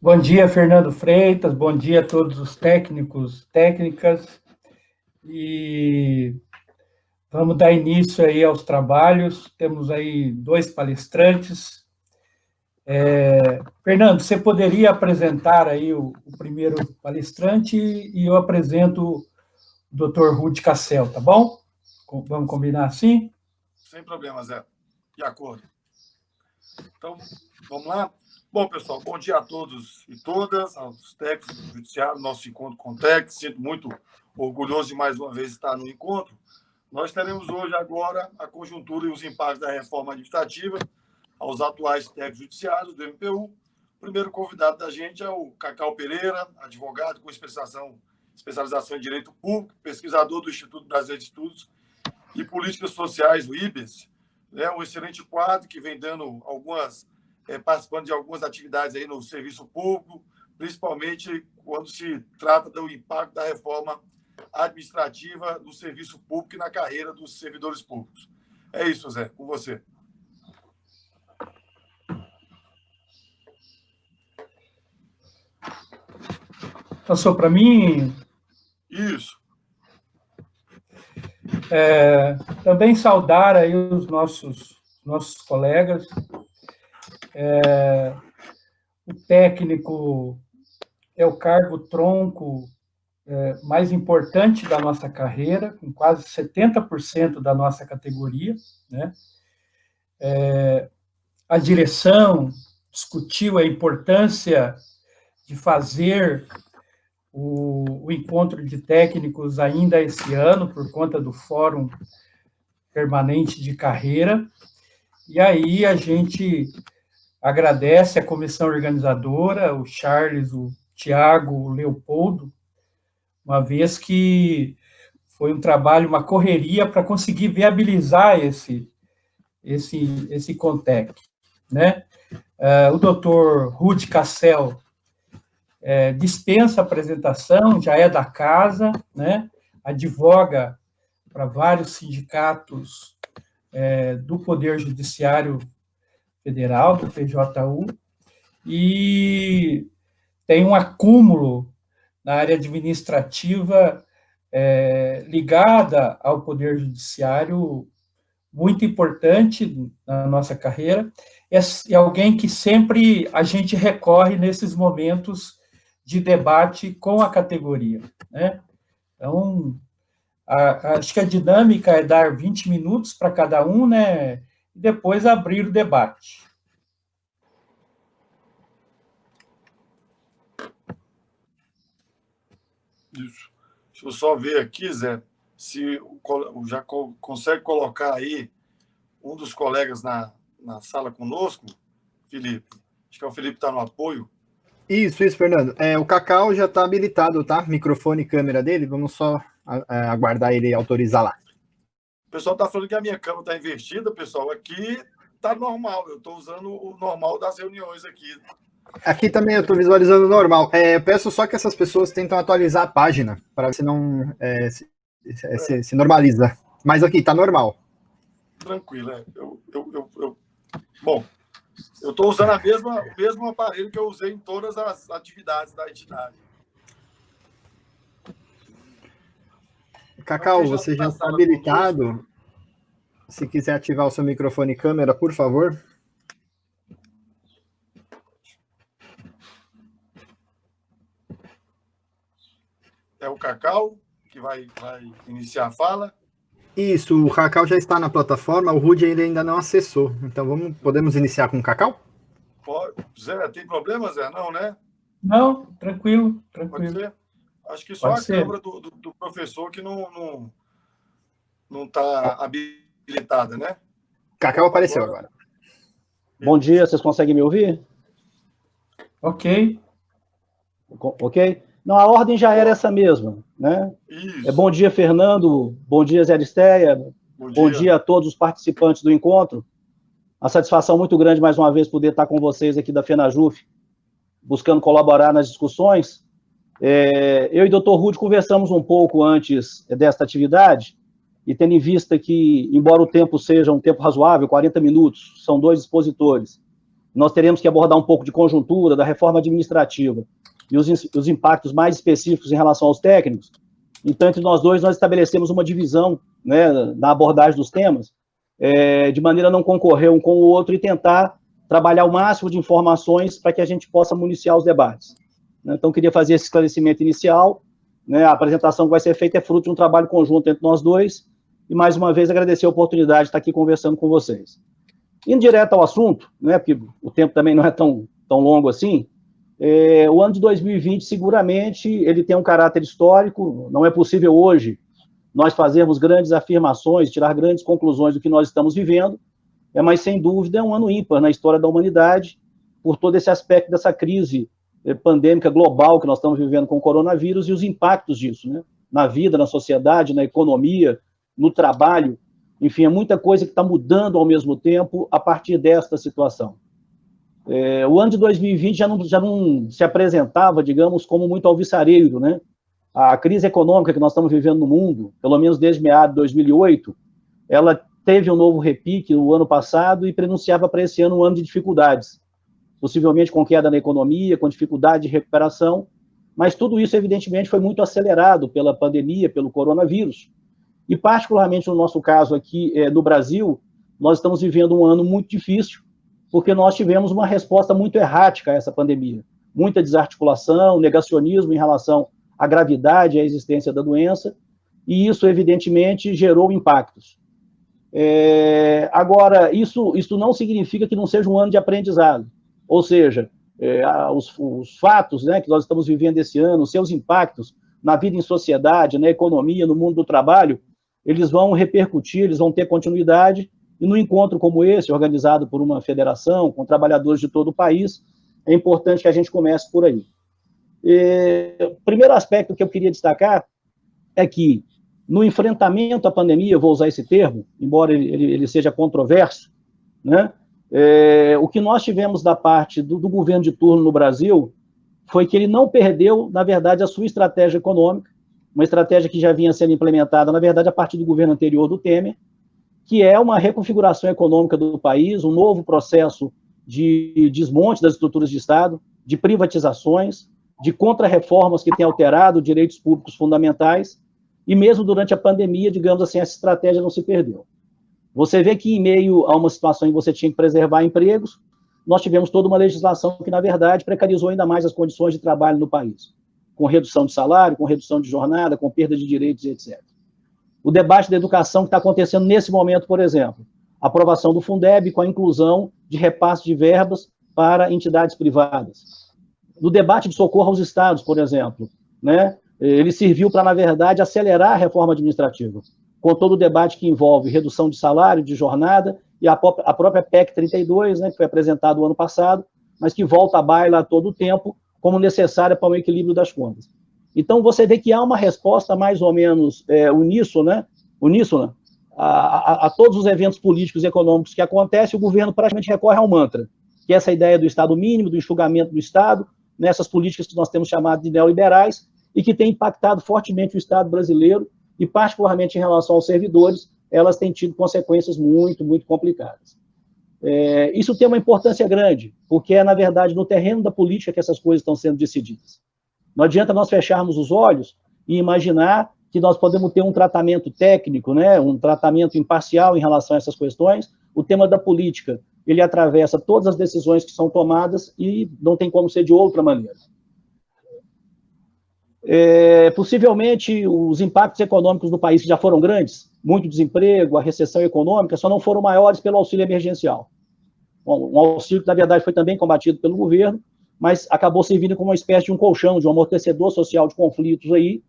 Bom dia, Fernando Freitas, bom dia a todos os técnicos, técnicas, e vamos dar início aí aos trabalhos. Temos aí 2 palestrantes. Fernando, você poderia apresentar aí o primeiro palestrante e eu apresento o Dr. Ruth Cassel, tá bom? Vamos combinar assim? Sem problema, Zé. De acordo. Então, vamos lá? Bom, pessoal, bom dia a todos e todas, aos técnicos do Judiciário, nosso encontro com o TEC. Sinto muito orgulhoso de mais uma vez estar no encontro. Nós teremos hoje, agora, a conjuntura e os impactos da reforma administrativa aos atuais técnicos judiciários do MPU. O primeiro convidado da gente é o Cacau Pereira, advogado com especialização em Direito Público, pesquisador do Instituto Brasileiro de Estudos e Políticas Sociais, o IBES. Um excelente quadro que vem dando participando de algumas atividades aí no serviço público, principalmente quando se trata do impacto da reforma administrativa no serviço público e na carreira dos servidores públicos. É isso, Zé, com você. Passou para mim? Isso. Também saudar aí os nossos colegas. O técnico é o cargo tronco mais importante da nossa carreira, com quase 70% da nossa categoria, né? A direção discutiu a importância de fazer o encontro de técnicos ainda esse ano, por conta do Fórum Permanente de Carreira, e aí a gente agradece a comissão organizadora, o Charles, o Tiago, o Leopoldo, uma vez que foi um trabalho, uma correria para conseguir viabilizar esse Contec, né? O doutor Ruth Cassel dispensa apresentação, já é da casa, né? Advoga para vários sindicatos do Poder Judiciário Federal, do PJU, e tem um acúmulo na área administrativa ligada ao Poder Judiciário muito importante na nossa carreira, é alguém que sempre a gente recorre nesses momentos de debate com a categoria, né? Então, acho que a dinâmica é dar 20 minutos para cada um, né? E depois abrir o debate. Isso. Deixa eu só ver aqui, Zé, se já consegue colocar aí um dos colegas na sala conosco, Felipe. Acho que o Felipe está no apoio. Isso, Fernando. O Cacau já está habilitado, tá? Microfone e câmera dele. Vamos só aguardar ele autorizar lá. O pessoal está falando que a minha câmera está invertida, pessoal. Aqui está normal. Eu estou usando o normal das reuniões aqui. Aqui também eu estou visualizando normal. Eu peço só que essas pessoas tentam atualizar a página, para ver se não se normaliza. Mas aqui está normal. Tranquilo, Bom, eu estou usando o mesmo aparelho que eu usei em todas as atividades da entidade. Cacau, você já está habilitado. Se quiser ativar o seu microfone e câmera, por favor. É o Cacau que vai iniciar a fala? Isso, o Cacau já está na plataforma, o Rudy ainda não acessou. Então, podemos iniciar com o Cacau? Pode. Zé, tem problema, Zé? Não, né? Não, tranquilo. Pode ser? Acho que só a câmera do professor que não está habilitada, né? Cacau apareceu agora. Bom dia, vocês conseguem me ouvir? Ok. Ok? Não, a ordem já era essa mesma, né? Isso. Bom dia, Fernando. Bom dia, Zé Aristeia. Bom dia a todos os participantes do encontro. Uma satisfação muito grande, mais uma vez, poder estar com vocês aqui da FENAJUF, buscando colaborar nas discussões. Eu e o doutor Rudy conversamos um pouco antes desta atividade, e tendo em vista que, embora o tempo seja um tempo razoável, 40 minutos, são 2 expositores, nós teremos que abordar um pouco de conjuntura, da reforma administrativa e os impactos mais específicos em relação aos técnicos. Então, entre nós dois, nós estabelecemos uma divisão, né, na abordagem dos temas, de maneira a não concorrer um com o outro e tentar trabalhar o máximo de informações para que a gente possa municiar os debates. Então, queria fazer esse esclarecimento inicial, né, a apresentação que vai ser feita é fruto de um trabalho conjunto entre nós dois, e, mais uma vez, agradecer a oportunidade de estar aqui conversando com vocês. Indo direto ao assunto, né, porque o tempo também não é tão longo assim, o ano de 2020, seguramente, ele tem um caráter histórico, não é possível hoje nós fazermos grandes afirmações, tirar grandes conclusões do que nós estamos vivendo, mas, sem dúvida, é um ano ímpar na história da humanidade, por todo esse aspecto dessa crise pandêmica global que nós estamos vivendo com o coronavírus e os impactos disso, né, na vida, na sociedade, na economia, no trabalho, enfim, é muita coisa que está mudando ao mesmo tempo a partir desta situação. O ano de 2020 já não se apresentava, digamos, como muito alvissareiro, né? A crise econômica que nós estamos vivendo no mundo, pelo menos desde meados de 2008, ela teve um novo repique no ano passado e prenunciava para esse ano um ano de dificuldades, possivelmente com queda na economia, com dificuldade de recuperação, mas tudo isso, evidentemente, foi muito acelerado pela pandemia, pelo coronavírus. E, particularmente no nosso caso aqui no Brasil, nós estamos vivendo um ano muito difícil, porque nós tivemos uma resposta muito errática a essa pandemia. Muita desarticulação, negacionismo em relação à gravidade e à existência da doença, e isso, evidentemente, gerou impactos. Agora, isso não significa que não seja um ano de aprendizado, ou seja, os fatos, né, que nós estamos vivendo esse ano, seus impactos na vida em sociedade, na economia, no mundo do trabalho, eles vão repercutir, eles vão ter continuidade, e num encontro como esse, organizado por uma federação, com trabalhadores de todo o país, é importante que a gente comece por aí. O primeiro aspecto que eu queria destacar é que, no enfrentamento à pandemia, eu vou usar esse termo, embora ele seja controverso, né, o que nós tivemos da parte do governo de turno no Brasil foi que ele não perdeu, na verdade, a sua estratégia econômica, uma estratégia que já vinha sendo implementada, na verdade, a partir do governo anterior do Temer, que é uma reconfiguração econômica do país, um novo processo de desmonte das estruturas de Estado, de privatizações, de contrarreformas que têm alterado direitos públicos fundamentais, e mesmo durante a pandemia, digamos assim, essa estratégia não se perdeu. Você vê que, em meio a uma situação em que você tinha que preservar empregos, nós tivemos toda uma legislação que, na verdade, precarizou ainda mais as condições de trabalho no país, com redução de salário, com redução de jornada, com perda de direitos, etc. O debate da educação que está acontecendo nesse momento, por exemplo, a aprovação do Fundeb com a inclusão de repasse de verbas para entidades privadas. No debate de socorro aos estados, por exemplo, né, ele serviu para, na verdade, acelerar a reforma administrativa, com todo o debate que envolve redução de salário, de jornada, e a própria PEC 32, né, que foi apresentada o ano passado, mas que volta à baila a todo o tempo, como necessária para o equilíbrio das contas. Então, você vê que há uma resposta mais ou menos uníssona a todos os eventos políticos e econômicos que acontecem, o governo praticamente recorre ao mantra, que é essa ideia do Estado mínimo, do enxugamento do Estado, nessas políticas que nós temos chamado de neoliberais, e que tem impactado fortemente o Estado brasileiro, e particularmente em relação aos servidores, elas têm tido consequências muito, muito complicadas. Isso tem uma importância grande, porque é, na verdade, no terreno da política que essas coisas estão sendo decididas. Não adianta nós fecharmos os olhos e imaginar que nós podemos ter um tratamento técnico, né, um tratamento imparcial em relação a essas questões. O tema da política, ele atravessa todas as decisões que são tomadas e não tem como ser de outra maneira. Possivelmente, os impactos econômicos do país que já foram grandes, muito desemprego, a recessão econômica, só não foram maiores pelo auxílio emergencial. Um auxílio que, na verdade, foi também combatido pelo governo, mas acabou servindo como uma espécie de um colchão, de um amortecedor social de conflitos aí.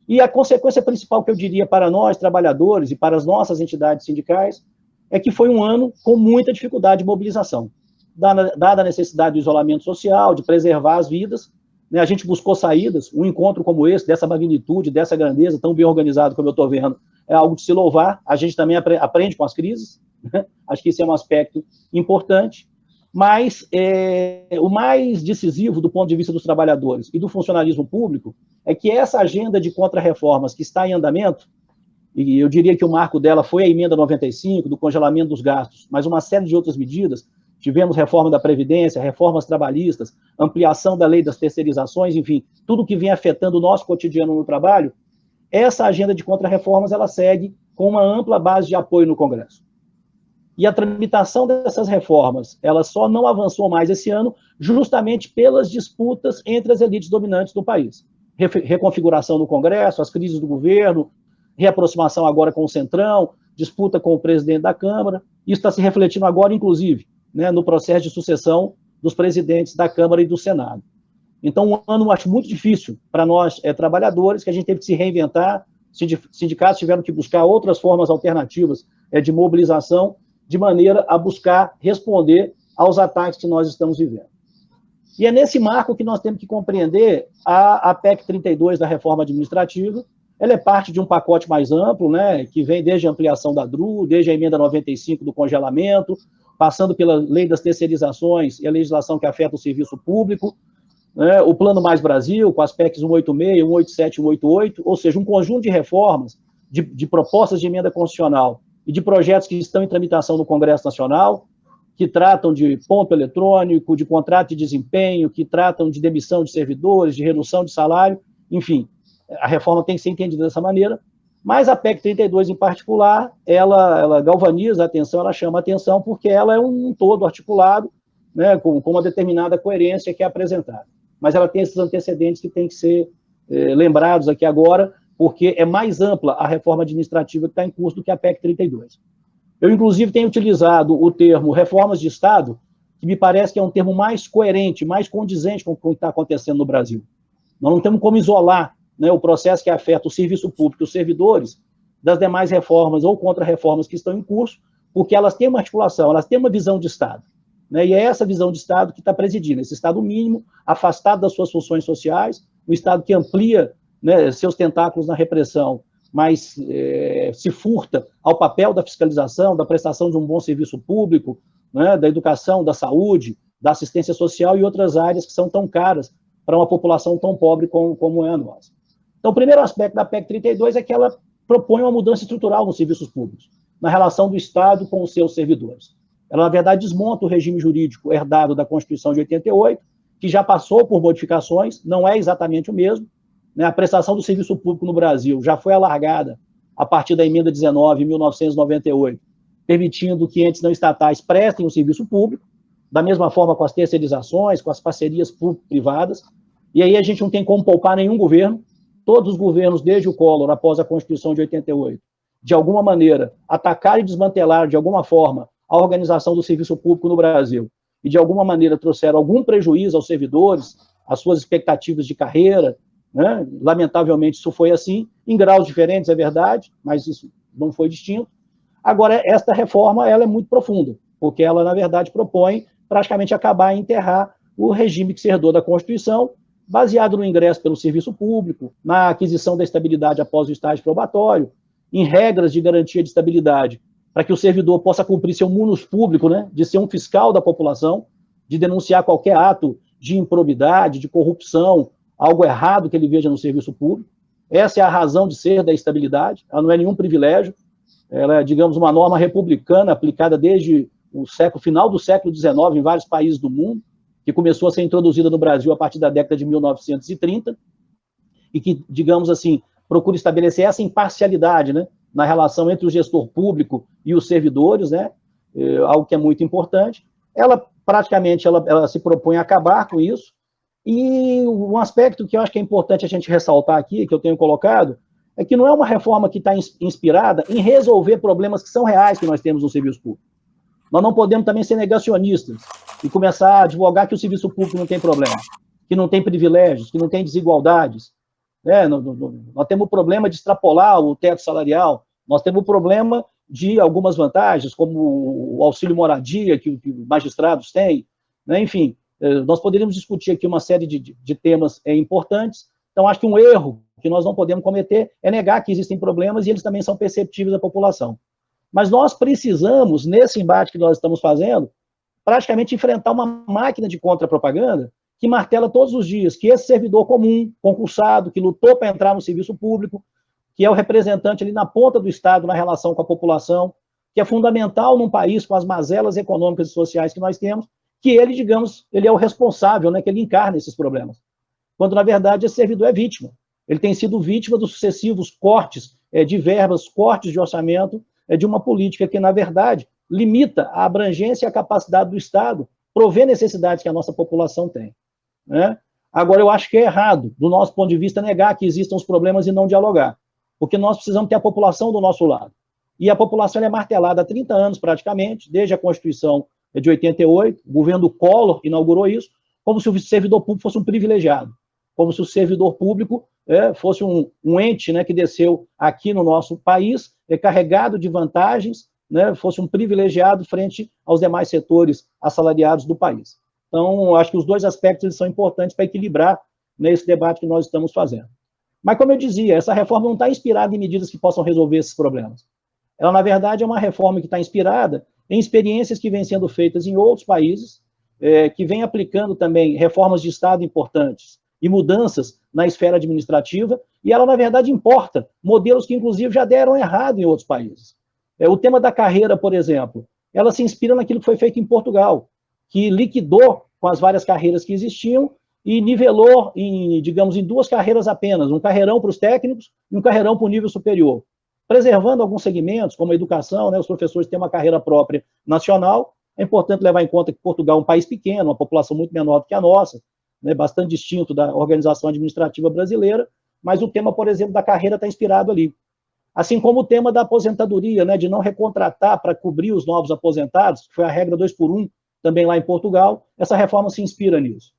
E a consequência principal que eu diria para nós, trabalhadores, e para as nossas entidades sindicais, é que foi um ano com muita dificuldade de mobilização, dada a necessidade do isolamento social, de preservar as vidas, né? A gente buscou saídas, um encontro como esse, dessa magnitude, dessa grandeza, tão bem organizado como eu estou vendo, é algo de se louvar. A gente também aprende com as crises, né? Acho que isso é um aspecto importante, mas o mais decisivo do ponto de vista dos trabalhadores e do funcionalismo público é que essa agenda de contrarreformas que está em andamento, e eu diria que o marco dela foi a emenda 95, do congelamento dos gastos, mas uma série de outras medidas, tivemos reforma da Previdência, reformas trabalhistas, ampliação da lei das terceirizações, enfim, tudo que vem afetando o nosso cotidiano no trabalho. Essa agenda de contrarreformas, ela segue com uma ampla base de apoio no Congresso. E a tramitação dessas reformas, ela só não avançou mais esse ano, justamente pelas disputas entre as elites dominantes do país. Reconfiguração do Congresso, as crises do governo, reaproximação agora com o Centrão, disputa com o presidente da Câmara. Isso está se refletindo agora, inclusive, né, no processo de sucessão dos presidentes da Câmara e do Senado. Então, um ano, acho, muito difícil para nós, trabalhadores, que a gente teve que se reinventar, sindicatos tiveram que buscar outras formas alternativas de mobilização, de maneira a buscar responder aos ataques que nós estamos vivendo. E é nesse marco que nós temos que compreender a PEC 32 da reforma administrativa. Ela é parte de um pacote mais amplo, né, que vem desde a ampliação da DRU, desde a emenda 95 do congelamento, passando pela lei das terceirizações e a legislação que afeta o serviço público, né, o Plano Mais Brasil, com as PECs 186, 187 e 188, ou seja, um conjunto de reformas, de propostas de emenda constitucional e de projetos que estão em tramitação no Congresso Nacional, que tratam de ponto eletrônico, de contrato de desempenho, que tratam de demissão de servidores, de redução de salário, enfim, a reforma tem que ser entendida dessa maneira, mas a PEC 32, em particular, ela galvaniza a atenção, ela chama a atenção, porque ela é um todo articulado, né, com uma determinada coerência que é apresentada. Mas ela tem esses antecedentes que têm que ser lembrados aqui agora, porque é mais ampla a reforma administrativa que está em curso do que a PEC 32. Eu, inclusive, tenho utilizado o termo reformas de Estado, que me parece que é um termo mais coerente, mais condizente com o que está acontecendo no Brasil. Nós não temos como isolar, né, o processo que afeta o serviço público e os servidores das demais reformas ou contra-reformas que estão em curso, porque elas têm uma articulação, elas têm uma visão de Estado. Né, e é essa visão de Estado que está presidindo, esse Estado mínimo, afastado das suas funções sociais, um Estado que amplia, né, seus tentáculos na repressão, mas se furta ao papel da fiscalização, da prestação de um bom serviço público, né, da educação, da saúde, da assistência social e outras áreas que são tão caras para uma população tão pobre como é a nossa. Então, o primeiro aspecto da PEC 32 é que ela propõe uma mudança estrutural nos serviços públicos, na relação do Estado com os seus servidores. Ela, na verdade, desmonta o regime jurídico herdado da Constituição de 88, que já passou por modificações, não é exatamente o mesmo. Né? A prestação do serviço público no Brasil já foi alargada a partir da emenda 19, em 1998, permitindo que entes não estatais prestem o serviço público, da mesma forma com as terceirizações, com as parcerias público-privadas, e aí a gente não tem como poupar nenhum governo. Todos os governos, desde o Collor, após a Constituição de 88, de alguma maneira, atacaram e desmantelaram, de alguma forma, a organização do serviço público no Brasil, e de alguma maneira trouxeram algum prejuízo aos servidores, às suas expectativas de carreira, né? Lamentavelmente isso foi assim, em graus diferentes, é verdade, mas isso não foi distinto. Agora, esta reforma, ela é muito profunda, porque ela, na verdade, propõe praticamente acabar e enterrar o regime que se herdou da Constituição, baseado no ingresso pelo serviço público, na aquisição da estabilidade após o estágio probatório, em regras de garantia de estabilidade, para que o servidor possa cumprir seu munus público, né, de ser um fiscal da população, de denunciar qualquer ato de improbidade, de corrupção, algo errado que ele veja no serviço público. Essa é a razão de ser da estabilidade, ela não é nenhum privilégio, ela é, digamos, uma norma republicana aplicada desde o final do século XIX em vários países do mundo, que começou a ser introduzida no Brasil a partir da década de 1930, e que, digamos assim, procura estabelecer essa imparcialidade, né, na relação entre o gestor público e os servidores, né, algo que é muito importante. Ela, praticamente, ela se propõe a acabar com isso, e um aspecto que eu acho que é importante a gente ressaltar aqui, que eu tenho colocado, é que não é uma reforma que está inspirada em resolver problemas que são reais que nós temos no serviço público. Nós não podemos também ser negacionistas e começar a advogar que o serviço público não tem problema, que não tem privilégios, que não tem desigualdades. Nós temos o problema de extrapolar o teto salarial, nós temos o problema de algumas vantagens, como o auxílio moradia que magistrados têm, né? Enfim, nós poderíamos discutir aqui uma série de temas importantes. Então, acho que um erro que nós não podemos cometer é negar que existem problemas e eles também são perceptíveis da população. Mas nós precisamos, nesse embate que nós estamos fazendo, praticamente enfrentar uma máquina de contra-propaganda que martela todos os dias que esse servidor comum, concursado, que lutou para entrar no serviço público, que é o representante ali na ponta do Estado, na relação com a população, que é fundamental num país com as mazelas econômicas e sociais que nós temos, que ele, digamos, ele é o responsável, né, que ele encarna esses problemas. Quando, na verdade, esse servidor é vítima. Ele tem sido vítima dos sucessivos cortes de verbas, cortes de orçamento, de uma política que, na verdade, limita a abrangência e a capacidade do Estado prover necessidades que a nossa população tem, né? Agora, eu acho que é errado, do nosso ponto de vista, negar que existam os problemas e não dialogar, porque nós precisamos ter a população do nosso lado. E a população é martelada há 30 anos, praticamente, desde a Constituição de 88, o governo Collor inaugurou isso, como se o servidor público fosse um privilegiado, como se o servidor público fosse um ente, né, que desceu aqui no nosso país, carregado de vantagens, né, fosse um privilegiado frente aos demais setores assalariados do país. Então, acho que os dois aspectos eles são importantes para equilibrar nesse debate que nós estamos fazendo. Mas, como eu dizia, essa reforma não está inspirada em medidas que possam resolver esses problemas. Ela, na verdade, é uma reforma que está inspirada em experiências que vêm sendo feitas em outros países, que vem aplicando também reformas de Estado importantes e mudanças na esfera administrativa, e ela, na verdade, importa modelos que, inclusive, já deram errado em outros países. O tema da carreira, por exemplo, ela se inspira naquilo que foi feito em Portugal, que liquidou com as várias carreiras que existiam e nivelou, digamos, em duas carreiras apenas, um carreirão para os técnicos e um carreirão para o nível superior, preservando alguns segmentos, como a educação, né, os professores têm uma carreira própria nacional. É importante levar em conta que Portugal é um país pequeno, uma população muito menor do que a nossa, né, bastante distinto da organização administrativa brasileira, mas o tema, por exemplo, da carreira está inspirado ali. Assim como o tema da aposentadoria, né, de não recontratar para cobrir os novos aposentados, que foi a regra 2-por-1, também lá em Portugal, essa reforma se inspira nisso.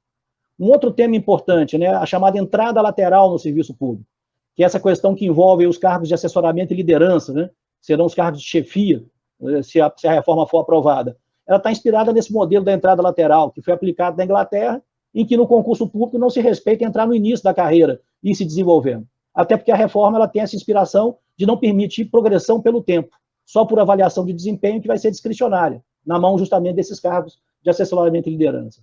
Um outro tema importante, né, a chamada entrada lateral no serviço público, que é essa questão que envolve os cargos de assessoramento e liderança, né, serão os cargos de chefia, se a reforma for aprovada. Ela está inspirada nesse modelo da entrada lateral, que foi aplicado na Inglaterra, em que no concurso público não se respeita entrar no início da carreira e ir se desenvolvendo. Até porque a reforma ela tem essa inspiração de não permitir progressão pelo tempo, só por avaliação de desempenho que vai ser discricionária, na mão justamente desses cargos de assessoramento e liderança.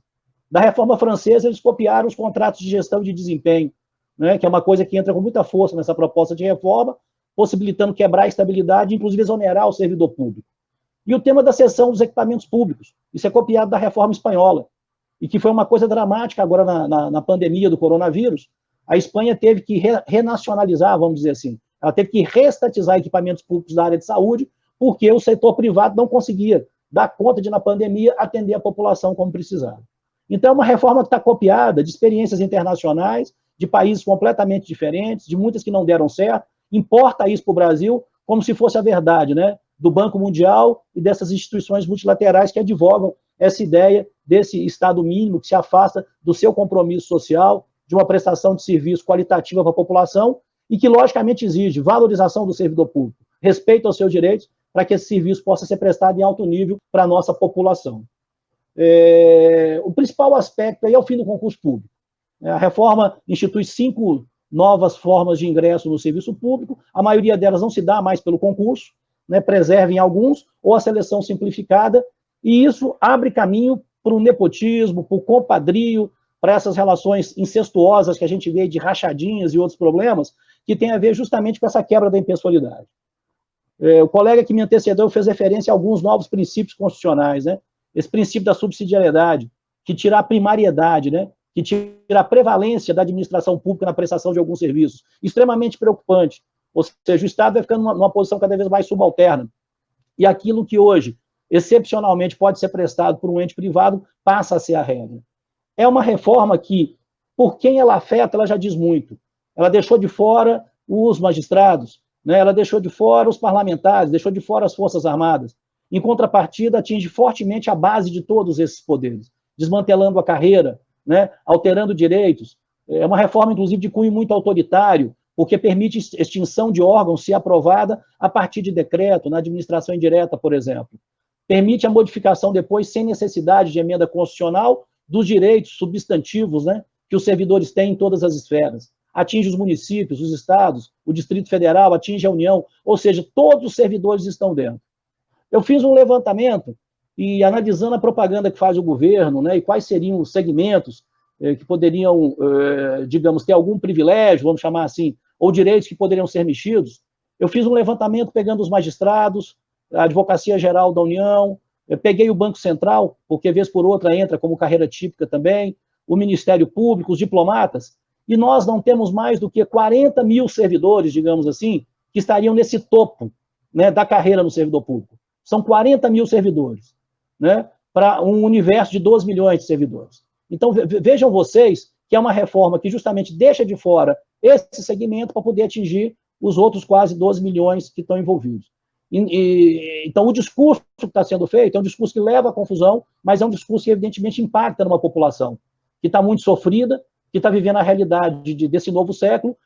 Da reforma francesa, eles copiaram os contratos de gestão de desempenho, né, que é uma coisa que entra com muita força nessa proposta de reforma, possibilitando quebrar a estabilidade e, inclusive, exonerar o servidor público. E o tema da cessão dos equipamentos públicos, isso é copiado da reforma espanhola, e que foi uma coisa dramática agora na pandemia do coronavírus. A Espanha teve que renacionalizar, vamos dizer assim, ela teve que reestatizar equipamentos públicos da área de saúde, porque o setor privado não conseguia dar conta de, na pandemia, atender a população como precisava. Então, é uma reforma que está copiada de experiências internacionais, de países completamente diferentes, de muitas que não deram certo, importa isso para o Brasil como se fosse a verdade, né, do Banco Mundial e dessas instituições multilaterais que advogam essa ideia desse Estado mínimo que se afasta do seu compromisso social, de uma prestação de serviço qualitativa para a população e que, logicamente, exige valorização do servidor público, respeito aos seus direitos, para que esse serviço possa ser prestado em alto nível para a nossa população. O principal aspecto aí é o fim do concurso público. A reforma institui 5 novas formas de ingresso no serviço público, a maioria delas não se dá mais pelo concurso, né, preservem alguns, ou a seleção simplificada, e isso abre caminho para o nepotismo, para o compadrio, para essas relações incestuosas que a gente vê de rachadinhas e outros problemas, que tem a ver justamente com essa quebra da impessoalidade. O colega que me antecedeu fez referência a alguns novos princípios constitucionais, né? Esse princípio da subsidiariedade, que tira a primariedade, né? Que tira a prevalência da administração pública na prestação de alguns serviços. Extremamente preocupante. Ou seja, o Estado vai ficando numa posição cada vez mais subalterna. E aquilo que hoje, excepcionalmente, pode ser prestado por um ente privado, passa a ser a regra. É uma reforma que, por quem ela afeta, ela já diz muito. Ela deixou de fora os magistrados, né? Ela deixou de fora os parlamentares, deixou de fora as Forças Armadas. Em contrapartida, atinge fortemente a base de todos esses poderes, desmantelando a carreira, né? Alterando direitos. É uma reforma, inclusive, de cunho muito autoritário, porque permite extinção de órgãos, se aprovada, a partir de decreto, na administração indireta, por exemplo. Permite a modificação depois, sem necessidade de emenda constitucional, dos direitos substantivos, né, que os servidores têm em todas as esferas. Atinge os municípios, os estados, o Distrito Federal, atinge a União, ou seja, todos os servidores estão dentro. Eu fiz um levantamento e, analisando a propaganda que faz o governo, né, e quais seriam os segmentos que poderiam, digamos, ter algum privilégio, vamos chamar assim, ou direitos que poderiam ser mexidos, eu fiz um levantamento pegando os magistrados, a Advocacia Geral da União, eu peguei o Banco Central, porque vez por outra entra como carreira típica também, o Ministério Público, os diplomatas, e nós não temos mais do que 40 mil servidores, digamos assim, que estariam nesse topo, né, da carreira no servidor público. São 40 mil servidores, né, para um universo de 12 milhões de servidores. Então, vejam vocês que é uma reforma que justamente deixa de fora esse segmento para poder atingir os outros quase 12 milhões que estão envolvidos. Então, o discurso que está sendo feito é um discurso que leva à confusão, mas é um discurso que, evidentemente, impacta numa população que está muito sofrida, que está vivendo a realidade desse novo século,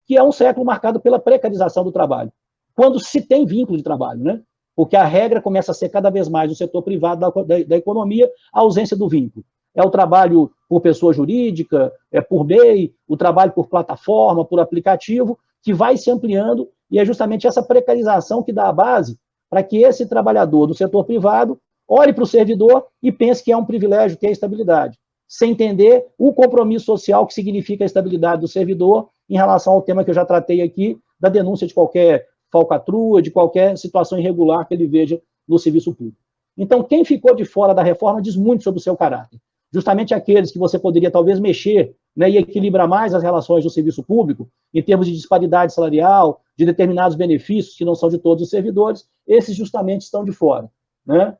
que é um século marcado pela precarização do trabalho. Quando se tem vínculo de trabalho, né? Porque a regra começa a ser cada vez mais no setor privado da economia, a ausência do vínculo. É o trabalho por pessoa jurídica, é por MEI, o trabalho por plataforma, por aplicativo, que vai se ampliando, e é justamente essa precarização que dá a base para que esse trabalhador do setor privado olhe para o servidor e pense que é um privilégio ter estabilidade, sem entender o compromisso social que significa a estabilidade do servidor em relação ao tema que eu já tratei aqui, da denúncia de qualquer falcatrua, de qualquer situação irregular que ele veja no serviço público. Então, quem ficou de fora da reforma diz muito sobre o seu caráter. Justamente aqueles que você poderia talvez mexer, né, e equilibrar mais as relações do serviço público, em termos de disparidade salarial, de determinados benefícios que não são de todos os servidores, esses justamente estão de fora, né?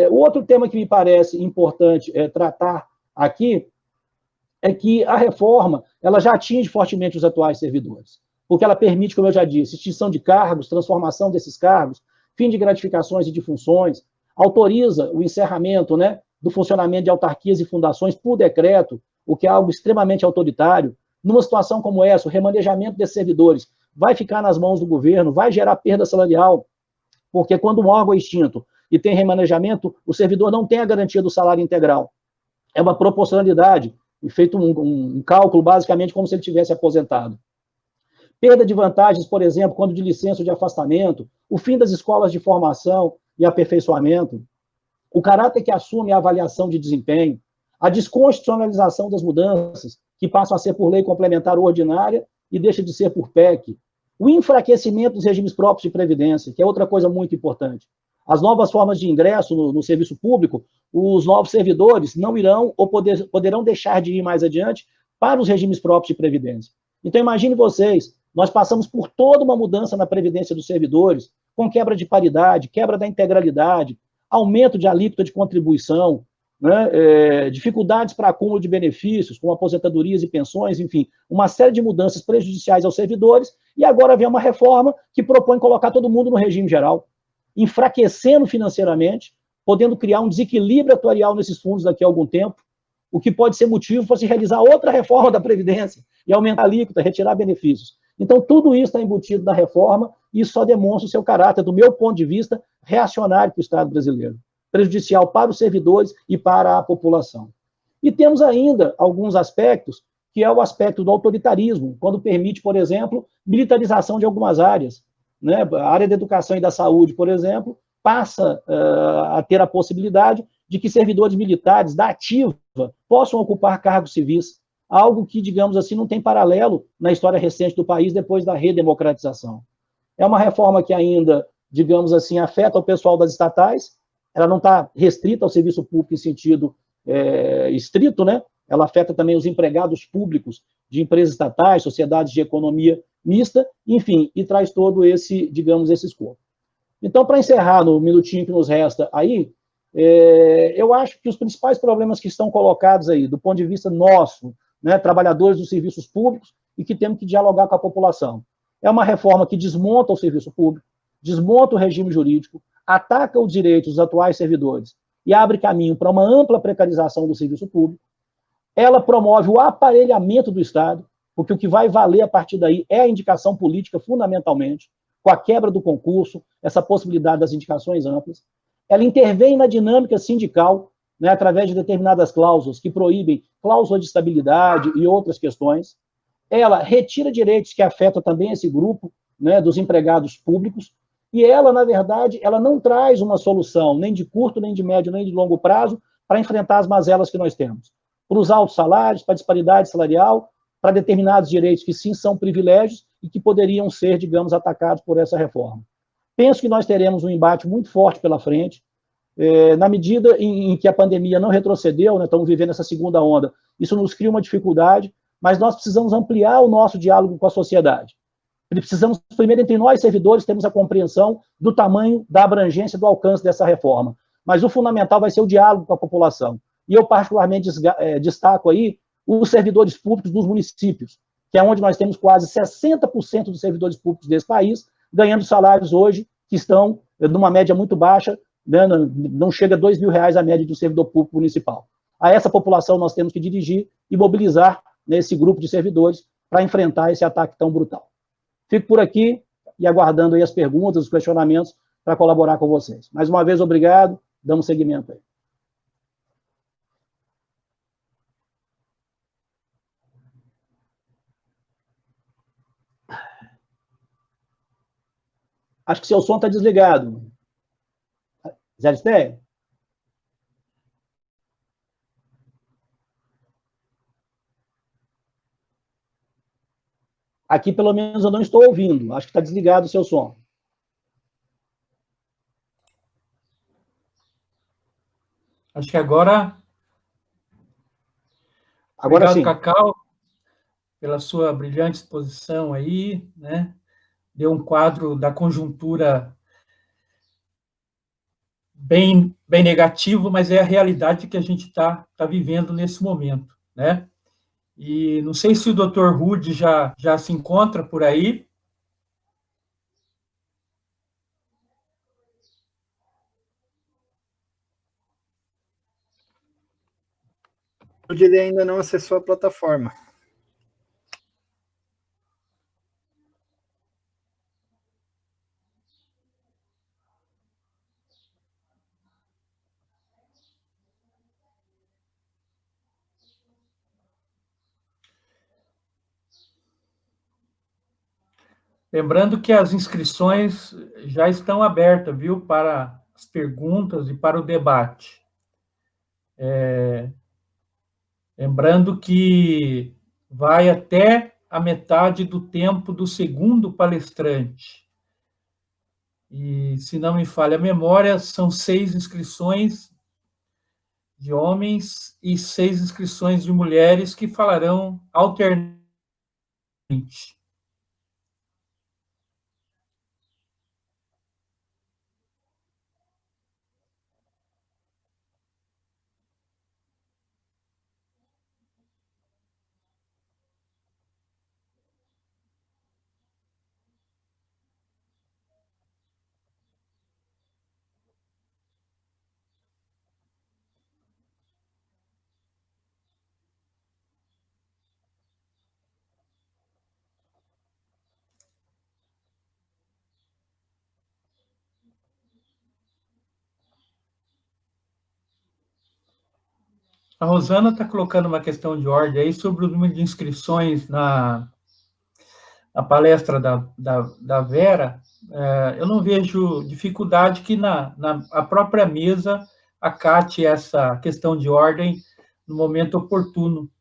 O outro tema que me parece importante tratar aqui é que a reforma ela já atinge fortemente os atuais servidores, porque ela permite, como eu já disse, extinção de cargos, transformação desses cargos, fim de gratificações e de funções, autoriza o encerramento, né, do funcionamento de autarquias e fundações por decreto, o que é algo extremamente autoritário. Numa situação como essa, o remanejamento desses servidores vai ficar nas mãos do governo, vai gerar perda salarial, porque quando um órgão é extinto e tem remanejamento, o servidor não tem a garantia do salário integral. É uma proporcionalidade, e feito um cálculo basicamente como se ele tivesse aposentado. Perda de vantagens, por exemplo, quando de licença ou de afastamento, o fim das escolas de formação e aperfeiçoamento, o caráter que assume a avaliação de desempenho, a desconstitucionalização das mudanças, que passam a ser por lei complementar ou ordinária e deixa de ser por PEC, o enfraquecimento dos regimes próprios de previdência, que é outra coisa muito importante. As novas formas de ingresso no serviço público, os novos servidores não irão ou poderão deixar de ir mais adiante para os regimes próprios de previdência. Então, imagine vocês, nós passamos por toda uma mudança na previdência dos servidores, com quebra de paridade, quebra da integralidade, aumento de alíquota de contribuição, né, dificuldades para acúmulo de benefícios, como aposentadorias e pensões, enfim, uma série de mudanças prejudiciais aos servidores, e agora vem uma reforma que propõe colocar todo mundo no regime geral, enfraquecendo financeiramente, podendo criar um desequilíbrio atuarial nesses fundos daqui a algum tempo, o que pode ser motivo para se realizar outra reforma da Previdência e aumentar a alíquota, retirar benefícios. Então, tudo isso está embutido na reforma e isso só demonstra o seu caráter, do meu ponto de vista, reacionário para o Estado brasileiro, prejudicial para os servidores e para a população. E temos ainda alguns aspectos, que é o aspecto do autoritarismo, quando permite, por exemplo, militarização de algumas áreas, né? A área da educação e da saúde, por exemplo, passa a ter a possibilidade de que servidores militares da ativa possam ocupar cargos civis, algo que, digamos assim, não tem paralelo na história recente do país depois da redemocratização. É uma reforma que ainda, digamos assim, afeta o pessoal das estatais, ela não está restrita ao serviço público em sentido estrito, né? Ela afeta também os empregados públicos de empresas estatais, sociedades de economia mista, enfim, e traz todo esse, digamos, esse escopo. Então, para encerrar no minutinho que nos resta aí, eu acho que os principais problemas que estão colocados aí, do ponto de vista nosso, né, trabalhadores dos serviços públicos, e que temos que dialogar com a população. É uma reforma que desmonta o serviço público, desmonta o regime jurídico, ataca os direitos dos atuais servidores e abre caminho para uma ampla precarização do serviço público. Ela promove o aparelhamento do Estado, porque o que vai valer a partir daí é a indicação política, fundamentalmente, com a quebra do concurso, essa possibilidade das indicações amplas. Ela intervém na dinâmica sindical, né, através de determinadas cláusulas que proíbem cláusula de estabilidade e outras questões. Ela retira direitos que afetam também esse grupo, né, dos empregados públicos, e ela, na verdade, ela não traz uma solução, nem de curto, nem de médio, nem de longo prazo, para enfrentar as mazelas que nós temos. Para os altos salários, para a disparidade salarial, para determinados direitos que sim são privilégios e que poderiam ser, digamos, atacados por essa reforma. Penso que nós teremos um embate muito forte pela frente, na medida em que a pandemia não retrocedeu, né, estamos vivendo essa segunda onda, isso nos cria uma dificuldade, mas nós precisamos ampliar o nosso diálogo com a sociedade. Precisamos, primeiro, entre nós, servidores, termos a compreensão do tamanho, da abrangência, do alcance dessa reforma. Mas o fundamental vai ser o diálogo com a população. E eu, particularmente, destaco aí os servidores públicos dos municípios, que é onde nós temos quase 60% dos servidores públicos desse país, ganhando salários hoje que estão numa média muito baixa, né, não chega a R$2.000 a média do servidor público municipal. A essa população nós temos que dirigir e mobilizar nesse grupo de servidores para enfrentar esse ataque tão brutal. Fico por aqui e aguardando aí as perguntas, os questionamentos para colaborar com vocês. Mais uma vez, obrigado, damos seguimento aí. Acho que seu som está desligado. Zé Aristeia? Aqui, pelo menos, eu não estou ouvindo. Acho que está desligado o seu som. Acho que agora... Agora obrigado, sim. Cacau, pela sua brilhante exposição aí, né? Deu um quadro da conjuntura bem negativo, mas é a realidade que a gente está vivendo nesse momento, né? E não sei se o Dr. Rude já se encontra por aí. Ele ainda não acessou a plataforma. Lembrando que as inscrições já estão abertas, viu, para as perguntas e para o debate. Lembrando que vai até a metade do tempo do segundo palestrante. E, se não me falha a memória, são 6 inscrições de homens e 6 inscrições de mulheres que falarão alternadamente. A Rosana está colocando uma questão de ordem aí sobre o número de inscrições na palestra da Vera. Eu não vejo dificuldade que a própria mesa acate essa questão de ordem no momento oportuno.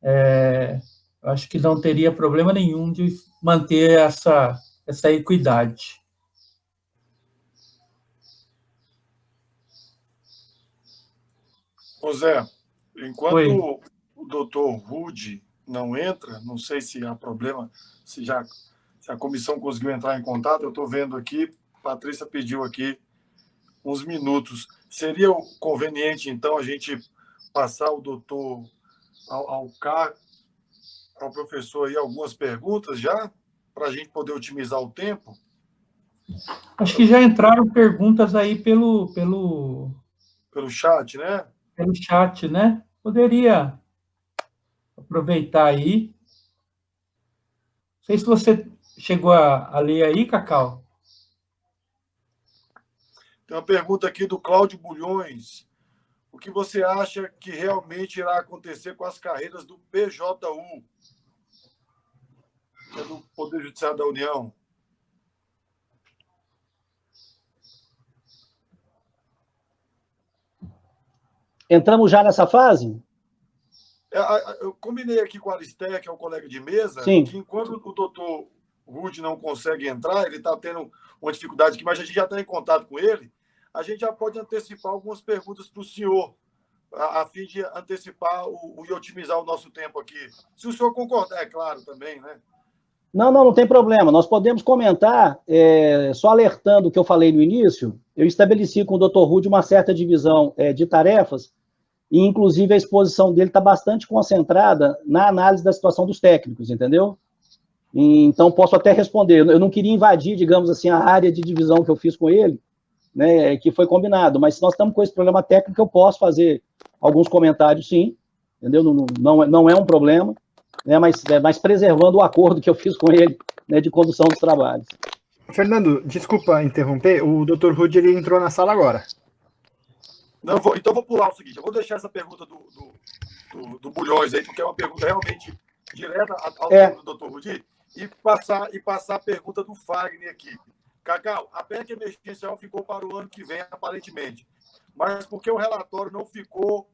Eu acho que não teria problema nenhum de manter essa equidade. Ô Zé, enquanto o doutor Rude não entra, não sei se há problema, se a comissão conseguiu entrar em contato, eu estou vendo aqui, Patrícia pediu aqui uns minutos. Seria conveniente, então, a gente passar o doutor ao professor aí algumas perguntas já, para a gente poder otimizar o tempo? Acho que já entraram perguntas aí pelo chat, né? Pelo chat, né? Poderia aproveitar aí. Não sei se você chegou a ler aí, Cacau. Tem uma pergunta aqui do Cláudio Bulhões. O que você acha que realmente irá acontecer com as carreiras do PJU, que é do Poder Judiciário da União? Entramos já nessa fase? Eu combinei aqui com a Aristeia, que é o colega de mesa, Sim. que enquanto o doutor Rude não consegue entrar, ele está tendo uma dificuldade aqui, mas a gente já está em contato com ele, a gente já pode antecipar algumas perguntas para o senhor, a fim de antecipar e otimizar o nosso tempo aqui. Se o senhor concordar, é claro, também, né? Não tem problema. Nós podemos comentar, só alertando o que eu falei no início, eu estabeleci com o Dr. Rude uma certa divisão de tarefas, e inclusive a exposição dele está bastante concentrada na análise da situação dos técnicos, entendeu? Então, posso até responder. Eu não queria invadir, digamos assim, a área de divisão que eu fiz com ele, né, que foi combinado, mas se nós estamos com esse problema técnico, eu posso fazer alguns comentários, sim, entendeu? Não é um problema, né, mas preservando o acordo que eu fiz com ele, né, de condução dos trabalhos. Fernando, desculpa interromper, o Dr. Rude ele entrou na sala agora. Não, então eu vou pular o seguinte, eu vou deixar essa pergunta do Bulhões aí, porque é uma pergunta realmente direta ao tempo do Dr. Rude, e passar a pergunta do Fagner aqui. Cacau, a PEC emergencial ficou para o ano que vem, aparentemente, mas por que o relatório não ficou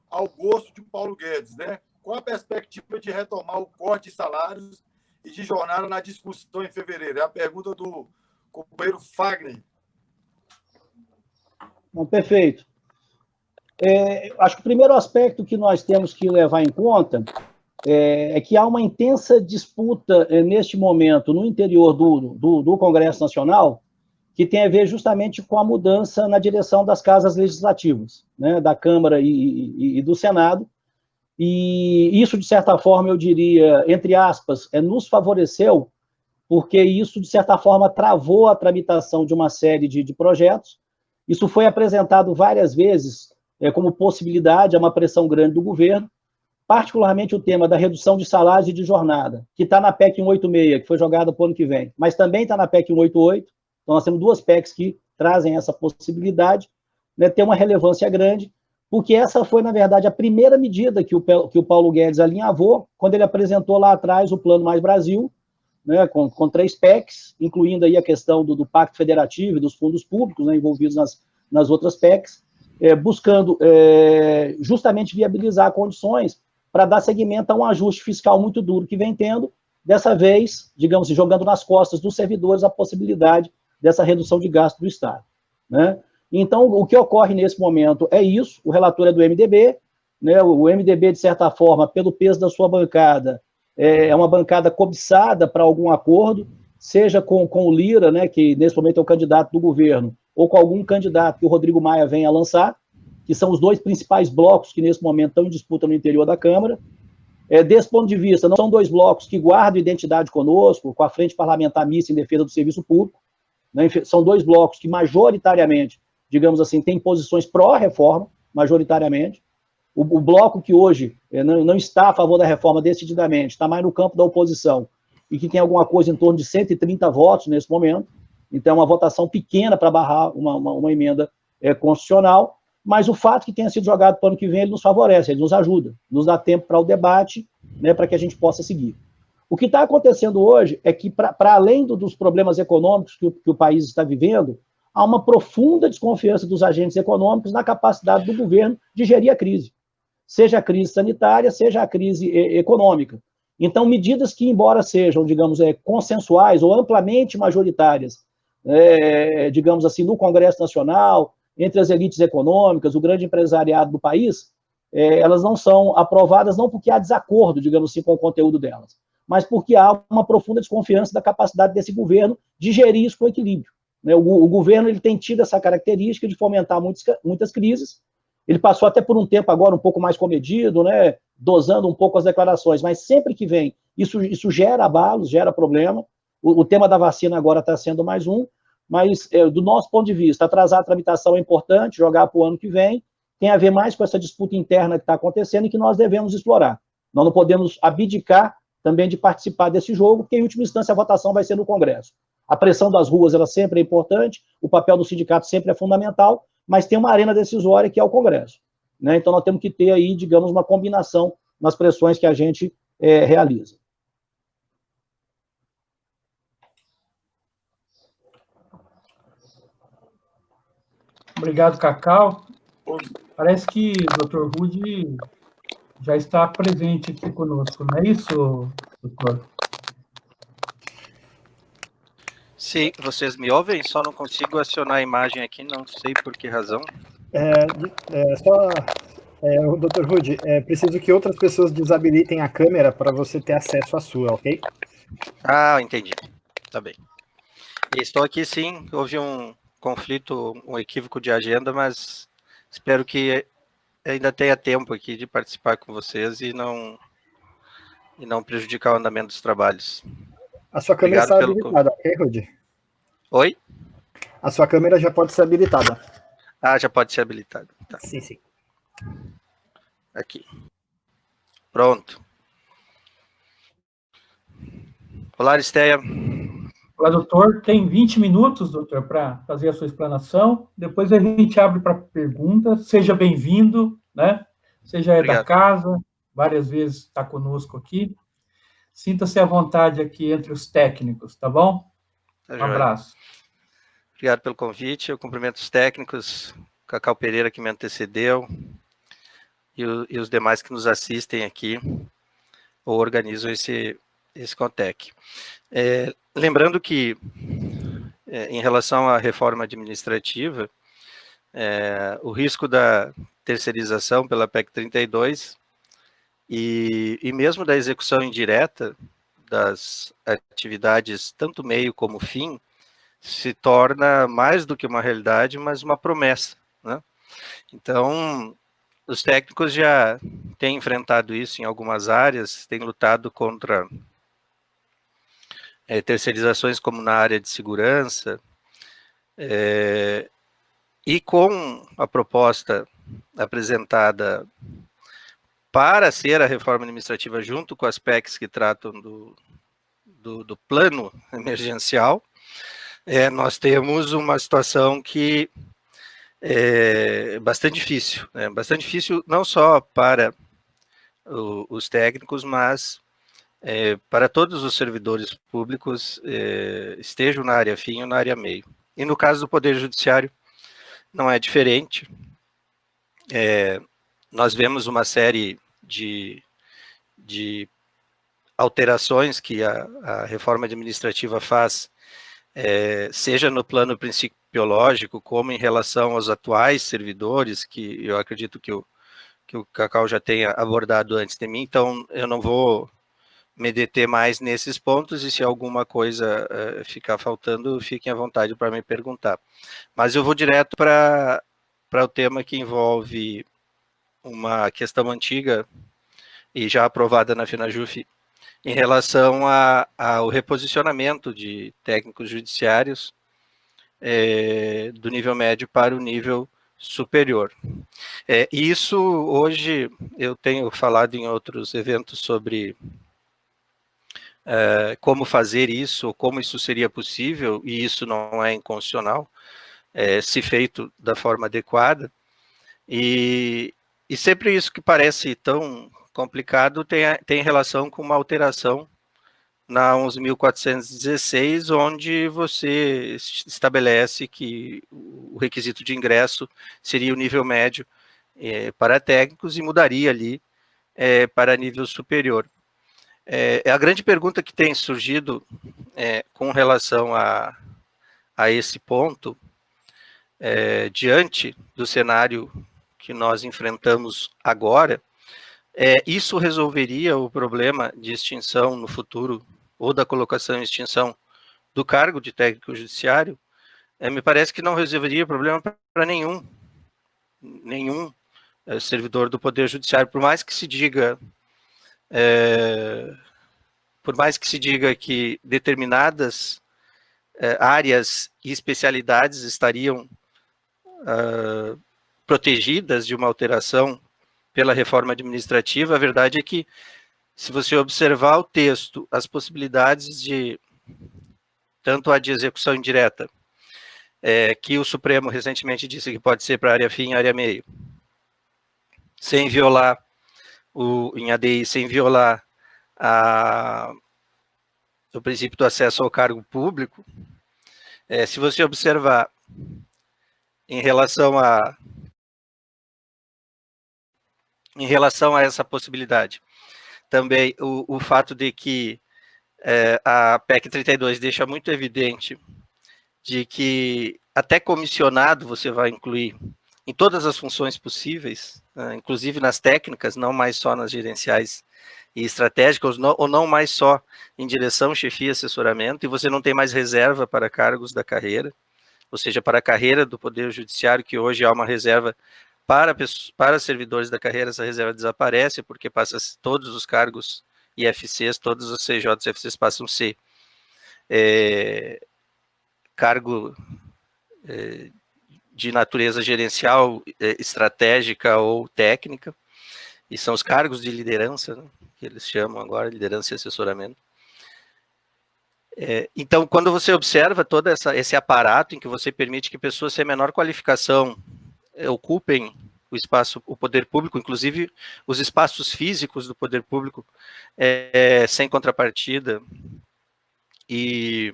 ao gosto de Paulo Guedes, né? Qual a perspectiva de retomar o corte de salários e de jornada na discussão em fevereiro? É a pergunta do companheiro Fagner. Perfeito. Acho que o primeiro aspecto que nós temos que levar em conta é que há uma intensa disputa neste momento no interior do Congresso Nacional, que tem a ver justamente com a mudança na direção das casas legislativas, né, da Câmara e do Senado, e isso, de certa forma, eu diria, entre aspas, nos favoreceu, porque isso, de certa forma, travou a tramitação de uma série de projetos. Isso foi apresentado várias vezes como possibilidade, é uma pressão grande do governo, particularmente o tema da redução de salários e de jornada, que está na PEC 186, que foi jogada para o ano que vem, mas também está na PEC 188, então nós temos duas PECs que trazem essa possibilidade, né, ter uma relevância grande, porque essa foi, na verdade, a primeira medida que o Paulo Guedes alinhavou, quando ele apresentou lá atrás o Plano Mais Brasil, né, com 3 PECs, incluindo aí a questão do Pacto Federativo e dos fundos públicos, né, envolvidos nas outras PECs, buscando justamente viabilizar condições para dar seguimento a um ajuste fiscal muito duro que vem tendo, dessa vez, digamos, jogando nas costas dos servidores a possibilidade dessa redução de gasto do Estado, né? Então, o que ocorre nesse momento é isso, o relator é do MDB, né, o MDB, de certa forma, pelo peso da sua bancada, é uma bancada cobiçada para algum acordo, seja com o Lira, né, que nesse momento é o candidato do governo, ou com algum candidato que o Rodrigo Maia venha a lançar, que são os 2 principais blocos que nesse momento estão em disputa no interior da Câmara. Desse ponto de vista, não são 2 blocos que guardam identidade conosco, com a Frente Parlamentar Mista em Defesa do Serviço Público, né? São 2 blocos que majoritariamente, digamos assim, têm posições pró-reforma, majoritariamente. O bloco que hoje não está a favor da reforma decididamente, está mais no campo da oposição, e que tem alguma coisa em torno de 130 votos nesse momento, então é uma votação pequena para barrar uma emenda constitucional, mas o fato que tenha sido jogado para o ano que vem, ele nos favorece, ele nos ajuda, nos dá tempo para o debate, né, para que a gente possa seguir. O que está acontecendo hoje é que, para além dos problemas econômicos que o país está vivendo, há uma profunda desconfiança dos agentes econômicos na capacidade do governo de gerir a crise, seja a crise sanitária, seja a crise econômica. Então, medidas que, embora sejam, digamos, consensuais ou amplamente majoritárias, digamos assim, no Congresso Nacional, entre as elites econômicas, o grande empresariado do país, elas não são aprovadas não porque há desacordo, digamos assim, com o conteúdo delas, mas porque há uma profunda desconfiança da capacidade desse governo de gerir isso com equilíbrio. O governo ele tem tido essa característica de fomentar muitas crises. Ele passou até por um tempo agora um pouco mais comedido, né, dosando um pouco as declarações, mas sempre que vem, isso gera abalos, gera problema. O tema da vacina agora está sendo mais um, mas do nosso ponto de vista, atrasar a tramitação é importante, jogar para o ano que vem, tem a ver mais com essa disputa interna que está acontecendo e que nós devemos explorar. Nós não podemos abdicar também de participar desse jogo, porque, em última instância, a votação vai ser no Congresso. A pressão das ruas ela sempre é importante, o papel do sindicato sempre é fundamental, mas tem uma arena decisória que é o Congresso, né? Então, nós temos que ter aí, digamos, uma combinação nas pressões que a gente realiza. Obrigado, Cacau. Parece que o Dr. Rude já está presente aqui conosco, não é isso, doutor? Sim, vocês me ouvem? Só não consigo acionar a imagem aqui, não sei por que razão. Dr. Rude, preciso que outras pessoas desabilitem a câmera para você ter acesso à sua, ok? Ah, entendi. Tá bem. Estou aqui, sim. Houve um conflito, um equívoco de agenda, mas espero que ainda tenha tempo aqui de participar com vocês e não prejudicar o andamento dos trabalhos. A sua câmera Obrigado está pelo... habilitada, ok, Rude? Oi? A sua câmera já pode ser habilitada. Ah, já pode ser habilitado. Tá. Sim, sim. Aqui. Pronto. Olá, Aristeia. Olá, doutor. Tem 20 minutos, doutor, para fazer a sua explanação. Depois a gente abre para perguntas. Seja bem-vindo, né? Seja Obrigado. da casa, várias vezes está conosco aqui. Sinta-se à vontade aqui entre os técnicos, tá bom? Um abraço. Obrigado pelo convite. Eu cumprimento os técnicos, Cacau Pereira, que me antecedeu, e os demais que nos assistem aqui ou organizam esse Contec. Lembrando que, em relação à reforma administrativa, o risco da terceirização pela PEC 32 e mesmo da execução indireta das atividades, tanto meio como fim, se torna mais do que uma realidade, mas uma promessa, né? Então, os técnicos já têm enfrentado isso em algumas áreas, têm lutado contra terceirizações como na área de segurança, e com a proposta apresentada para ser a reforma administrativa junto com as PECs que tratam do plano emergencial, nós temos uma situação que é bastante difícil, né? Bastante difícil não só para os técnicos, mas para todos os servidores públicos, estejam na área fim ou na área meio. E no caso do Poder Judiciário, não é diferente. Nós vemos uma série de alterações que a reforma administrativa faz, seja no plano principiológico, como em relação aos atuais servidores, que eu acredito que o Cacau já tenha abordado antes de mim, então eu não vou me deter mais nesses pontos, e se alguma coisa ficar faltando, fiquem à vontade para me perguntar. Mas eu vou direto para o tema que envolve uma questão antiga e já aprovada na FenaJuf, em relação ao reposicionamento de técnicos judiciários do nível médio para o nível superior. Isso, hoje, eu tenho falado em outros eventos sobre como fazer isso, como isso seria possível, e isso não é inconstitucional, se feito da forma adequada, e sempre isso que parece tão complicado tem relação com uma alteração na 11.416, onde você estabelece que o requisito de ingresso seria o nível médio para técnicos e mudaria ali para nível superior. A grande pergunta que tem surgido com relação a esse ponto, diante do cenário que nós enfrentamos agora, isso resolveria o problema de extinção no futuro, ou da colocação em extinção do cargo de técnico judiciário? Me parece que não resolveria problema para nenhum servidor do Poder Judiciário, por mais que se diga que determinadas áreas e especialidades estariam protegidas de uma alteração pela reforma administrativa. A verdade é que, se você observar o texto, as possibilidades de, tanto a de execução indireta, que o Supremo recentemente disse que pode ser para a área fim e área meio, sem violar em ADI, sem violar o princípio do acesso ao cargo público, se você observar em relação a essa possibilidade, também o fato de que a PEC 32 deixa muito evidente de que até comissionado você vai incluir em todas as funções possíveis, inclusive nas técnicas, não mais só nas gerenciais e estratégicas, ou não mais só em direção, chefia e assessoramento, e você não tem mais reserva para cargos da carreira, ou seja, para a carreira do Poder Judiciário, que hoje há uma reserva para servidores da carreira, essa reserva desaparece, porque passa todos os cargos IFCs, todos os CJs e FCs passam a ser cargo de natureza gerencial, estratégica ou técnica, e são os cargos de liderança, né, que eles chamam agora, liderança e assessoramento. Então, quando você observa todo esse aparato em que você permite que pessoas sem menor qualificação ocupem o espaço, o poder público, inclusive os espaços físicos do poder público, sem contrapartida, e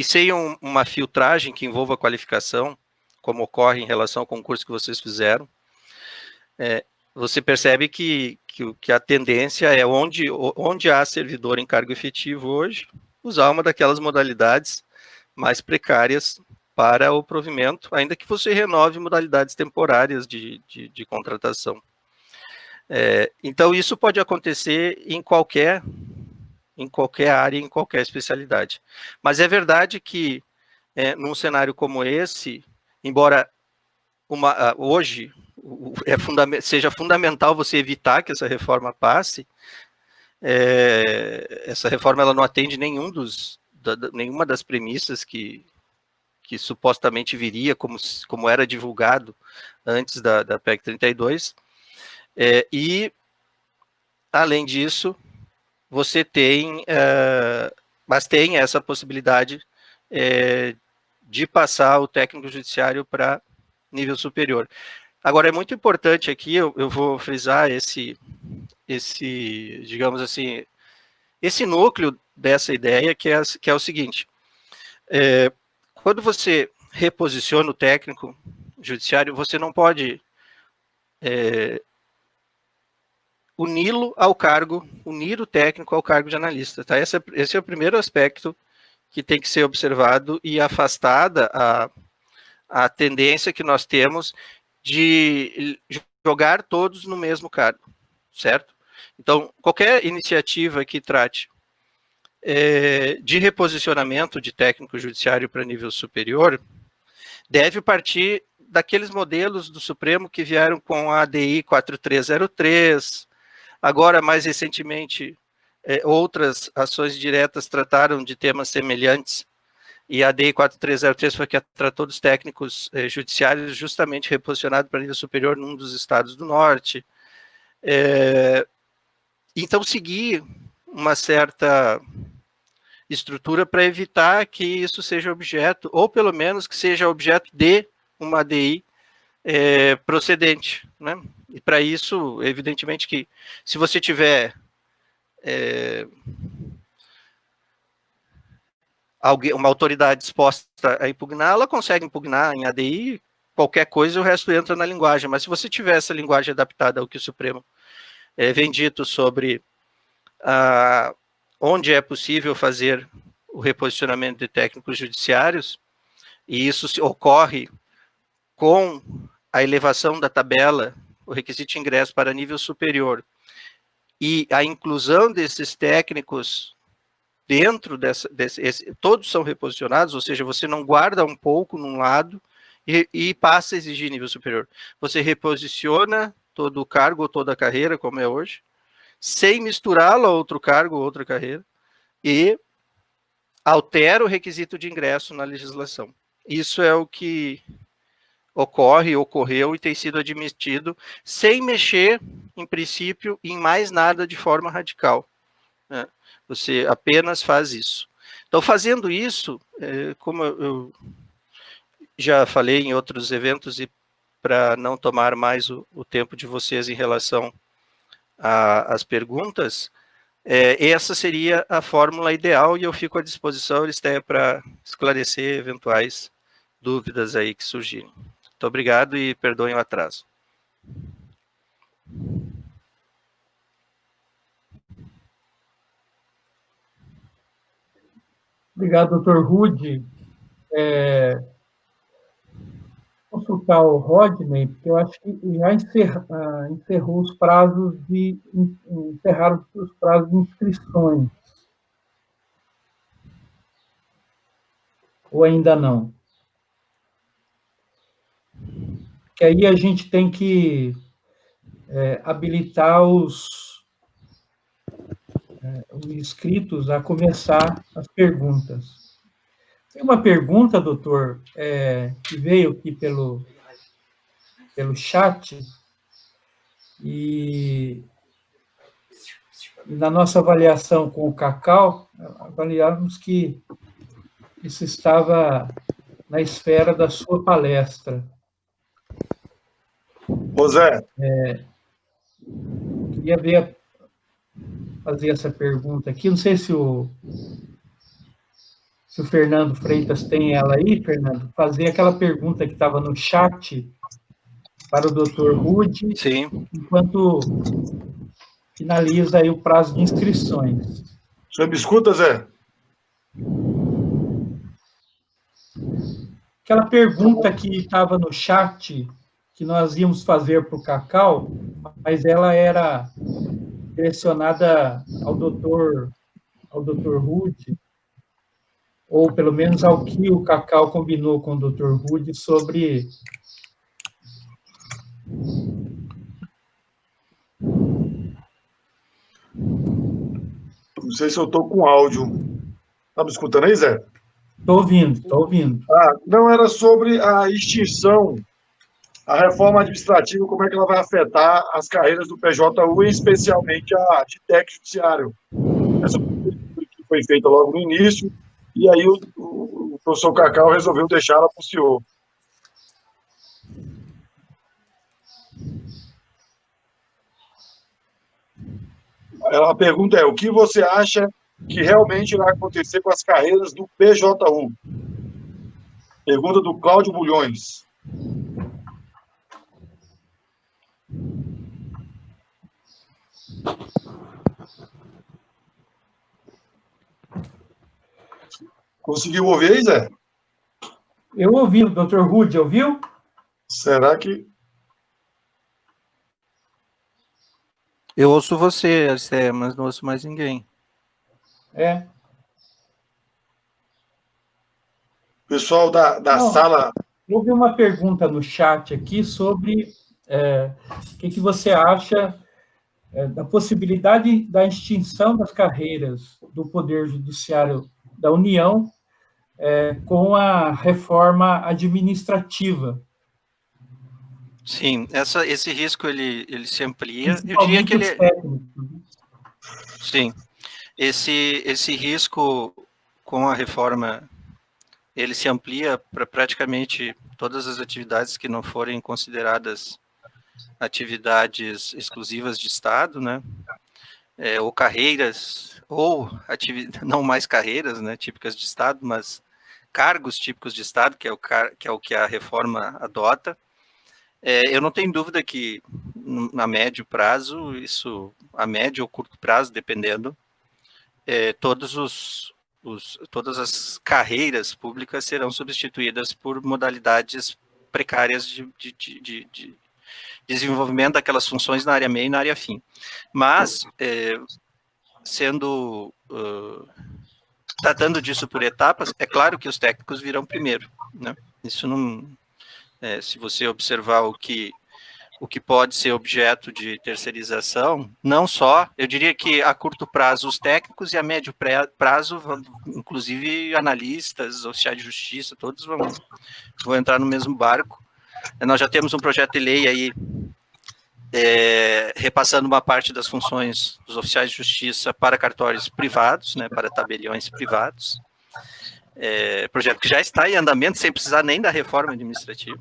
sem uma filtragem que envolva a qualificação, como ocorre em relação ao concurso que vocês fizeram, você percebe que a tendência é onde há servidor em cargo efetivo hoje, usar uma daquelas modalidades mais precárias para o provimento, ainda que você renove modalidades temporárias de contratação. Então, isso pode acontecer em qualquer área, em qualquer especialidade. Mas é verdade que, num cenário como esse, embora hoje seja fundamental você evitar que essa reforma passe, essa reforma ela não atende nenhuma das premissas que supostamente viria, como era divulgado antes da PEC 32, e, além disso, você tem, mas tem essa possibilidade de passar o técnico judiciário para nível superior. Agora, é muito importante aqui, eu vou frisar digamos assim, esse núcleo dessa ideia, que é o seguinte: quando você reposiciona o técnico judiciário, você não pode unir o técnico ao cargo de analista. Tá? Esse é o primeiro aspecto que tem que ser observado, e afastada a tendência que nós temos de jogar todos no mesmo cargo, certo? Então, qualquer iniciativa que trate de reposicionamento de técnico judiciário para nível superior deve partir daqueles modelos do Supremo que vieram com a ADI 4303, agora, mais recentemente, outras ações diretas trataram de temas semelhantes, e a ADI 4303 foi que tratou dos técnicos judiciários justamente reposicionado para nível superior num dos estados do norte. Então, seguir uma certa estrutura para evitar que isso seja objeto, ou pelo menos que seja objeto de uma ADI procedente, né? E para isso, evidentemente que se você tiver uma autoridade disposta a impugnar, ela consegue impugnar em ADI qualquer coisa, o resto entra na linguagem. Mas se você tiver essa linguagem adaptada ao que o Supremo vem dito sobre onde é possível fazer o reposicionamento de técnicos judiciários, e isso ocorre com a elevação da tabela, o requisito de ingresso para nível superior, e a inclusão desses técnicos dentro todos são reposicionados, ou seja, você não guarda um pouco num lado e passa a exigir nível superior. Você reposiciona todo o cargo ou toda a carreira, como é hoje, sem misturá-lo a outro cargo ou outra carreira, e altera o requisito de ingresso na legislação. Isso é o que ocorreu e tem sido admitido, sem mexer, em princípio, em mais nada de forma radical, né? Você apenas faz isso. Então, fazendo isso, como eu já falei em outros eventos, e para não tomar mais o tempo de vocês em relação às perguntas, essa seria a fórmula ideal, e eu fico à disposição, Aristeia, para esclarecer eventuais dúvidas aí que surgirem. Muito obrigado e perdoem o atraso. Obrigado, doutor Rude. consultar o Rodney, porque eu acho que já encerrou os prazos encerraram os prazos de inscrições. Ou ainda não? Que aí a gente tem que habilitar os inscritos a começar as perguntas. Tem uma pergunta, doutor, que veio aqui pelo chat, e na nossa avaliação com o Cacau, avaliamos que isso estava na esfera da sua palestra. Ô Zé. Queria fazer essa pergunta aqui, não sei se o Fernando Freitas tem ela aí, Fernando, fazer aquela pergunta que estava no chat para o doutor Rude, Sim. Enquanto finaliza aí o prazo de inscrições. Você me escuta, Zé? Aquela pergunta que estava no chat, que nós íamos fazer para o Cacau, mas ela era direcionada ao doutor Rude, ou pelo menos ao que o Cacau combinou com o doutor Rude sobre Não sei se eu estou com áudio. Está me escutando aí, Zé? Estou ouvindo. Não, era sobre a extinção, a reforma administrativa, como é que ela vai afetar as carreiras do PJU, e especialmente a de técnico judiciário. Essa que foi feita logo no início, e aí o professor Cacau resolveu deixá-la para o senhor. A pergunta é, o que você acha que realmente vai acontecer com as carreiras do PJU? Pergunta do Cláudio Bulhões. Conseguiu ouvir aí, Zé? Eu ouvi, o doutor Rude ouviu? Será que... Eu ouço você, Zé, mas não ouço mais ninguém. Pessoal da sala... Houve uma pergunta no chat aqui sobre o que você acha da possibilidade da extinção das carreiras do Poder Judiciário da União com a reforma administrativa. Sim, esse risco ele se amplia. Eu diria que ele... Sim, esse risco com a reforma ele se amplia para praticamente todas as atividades que não forem consideradas atividades exclusivas de Estado, né? Ou carreiras, ou não mais carreiras, né, típicas de Estado, mas cargos típicos de Estado, que é o que a reforma adota. Eu não tenho dúvida que, a médio prazo, a médio ou curto prazo, dependendo, todas as carreiras públicas serão substituídas por modalidades precárias de desenvolvimento daquelas funções na área meio e na área fim. Mas, tratando disso por etapas, é claro que os técnicos virão primeiro, né? Isso não... se você observar o que pode ser objeto de terceirização, não só, eu diria que a curto prazo os técnicos e a médio prazo, inclusive analistas, oficiais de justiça, todos vão entrar no mesmo barco. Nós já temos um projeto de lei aí repassando uma parte das funções dos oficiais de justiça para cartórios privados, né, para tabeliões privados. Projeto que já está em andamento, sem precisar nem da reforma administrativa.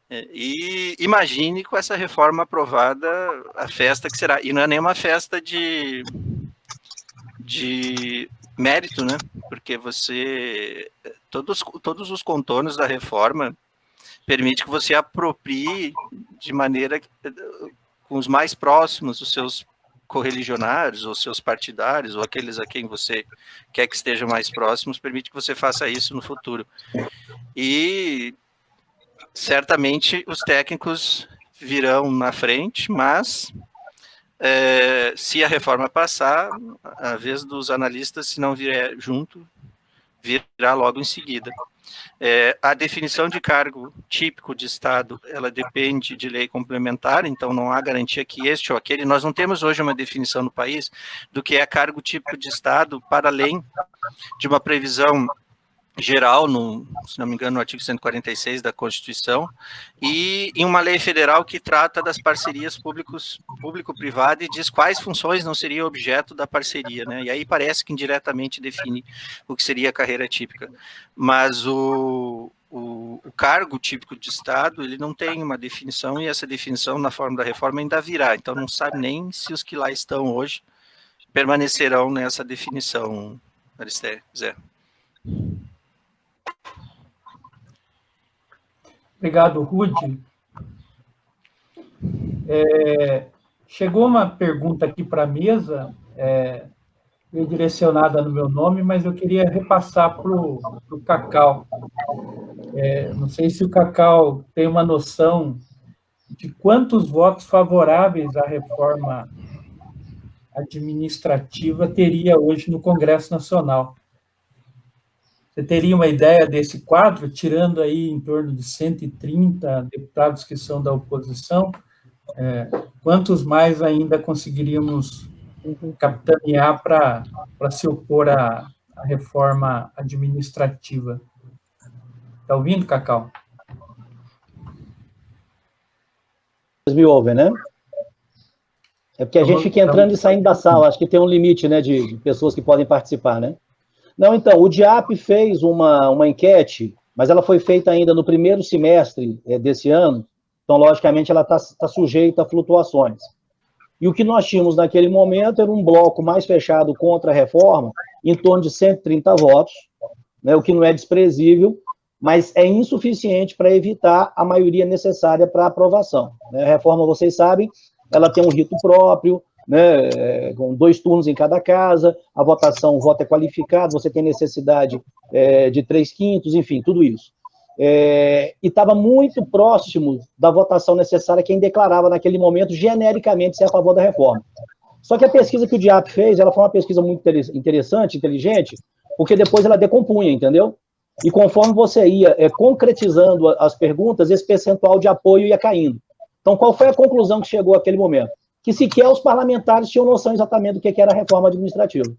E imagine com essa reforma aprovada a festa que será. E não é nenhuma festa de mérito, né? Porque todos os contornos da reforma permite que você aproprie de maneira com os mais próximos os seus correligionários, ou seus partidários, ou aqueles a quem você quer que estejam mais próximos, permite que você faça isso no futuro. E certamente os técnicos virão na frente, mas se a reforma passar, a vez dos analistas, se não vier junto, virá logo em seguida. A definição de cargo típico de Estado, ela depende de lei complementar, então não há garantia que este ou aquele, nós não temos hoje uma definição no país do que é cargo típico de Estado, para além de uma previsão geral, se não me engano, no artigo 146 da Constituição, e em uma lei federal que trata das parcerias público-privada e diz quais funções não seriam objeto da parceria, né? E aí parece que indiretamente define o que seria a carreira típica. Mas o cargo típico de Estado, ele não tem uma definição, e essa definição, na forma da reforma, ainda virá. Então, não sabe nem se os que lá estão hoje permanecerão nessa definição, Aristéia, Zé. Obrigado, Rudy. Chegou uma pergunta aqui para a mesa, direcionada no meu nome, mas eu queria repassar para o Cacau. Não sei se o Cacau tem uma noção de quantos votos favoráveis à reforma administrativa teria hoje no Congresso Nacional. Você teria uma ideia desse quadro, tirando aí em torno de 130 deputados que são da oposição, quantos mais ainda conseguiríamos capitanear para se opor à reforma administrativa? Está ouvindo, Cacau? Vocês me ouvem, né? É porque a gente fica entrando e saindo da sala, acho que tem um limite, né, de pessoas que podem participar, né? Não, então, o DIAP fez uma enquete, mas ela foi feita ainda no primeiro semestre desse ano, então, logicamente, ela está sujeita a flutuações. E o que nós tínhamos naquele momento era um bloco mais fechado contra a reforma, em torno de 130 votos, né, o que não é desprezível, mas é insuficiente para evitar a maioria necessária para aprovação. Né? A reforma, vocês sabem, ela tem um rito próprio, né, com 2 turnos em cada casa, a votação, o voto é qualificado, você tem necessidade de 3/5, enfim, tudo isso. E estava muito próximo da votação necessária quem declarava naquele momento genericamente ser a favor da reforma. Só que a pesquisa que o DIAP fez, ela foi uma pesquisa muito interessante, inteligente, porque depois ela decompunha, entendeu? E conforme você ia concretizando as perguntas, esse percentual de apoio ia caindo. Então, qual foi a conclusão que chegou àquele momento? Que sequer os parlamentares tinham noção exatamente do que era a reforma administrativa.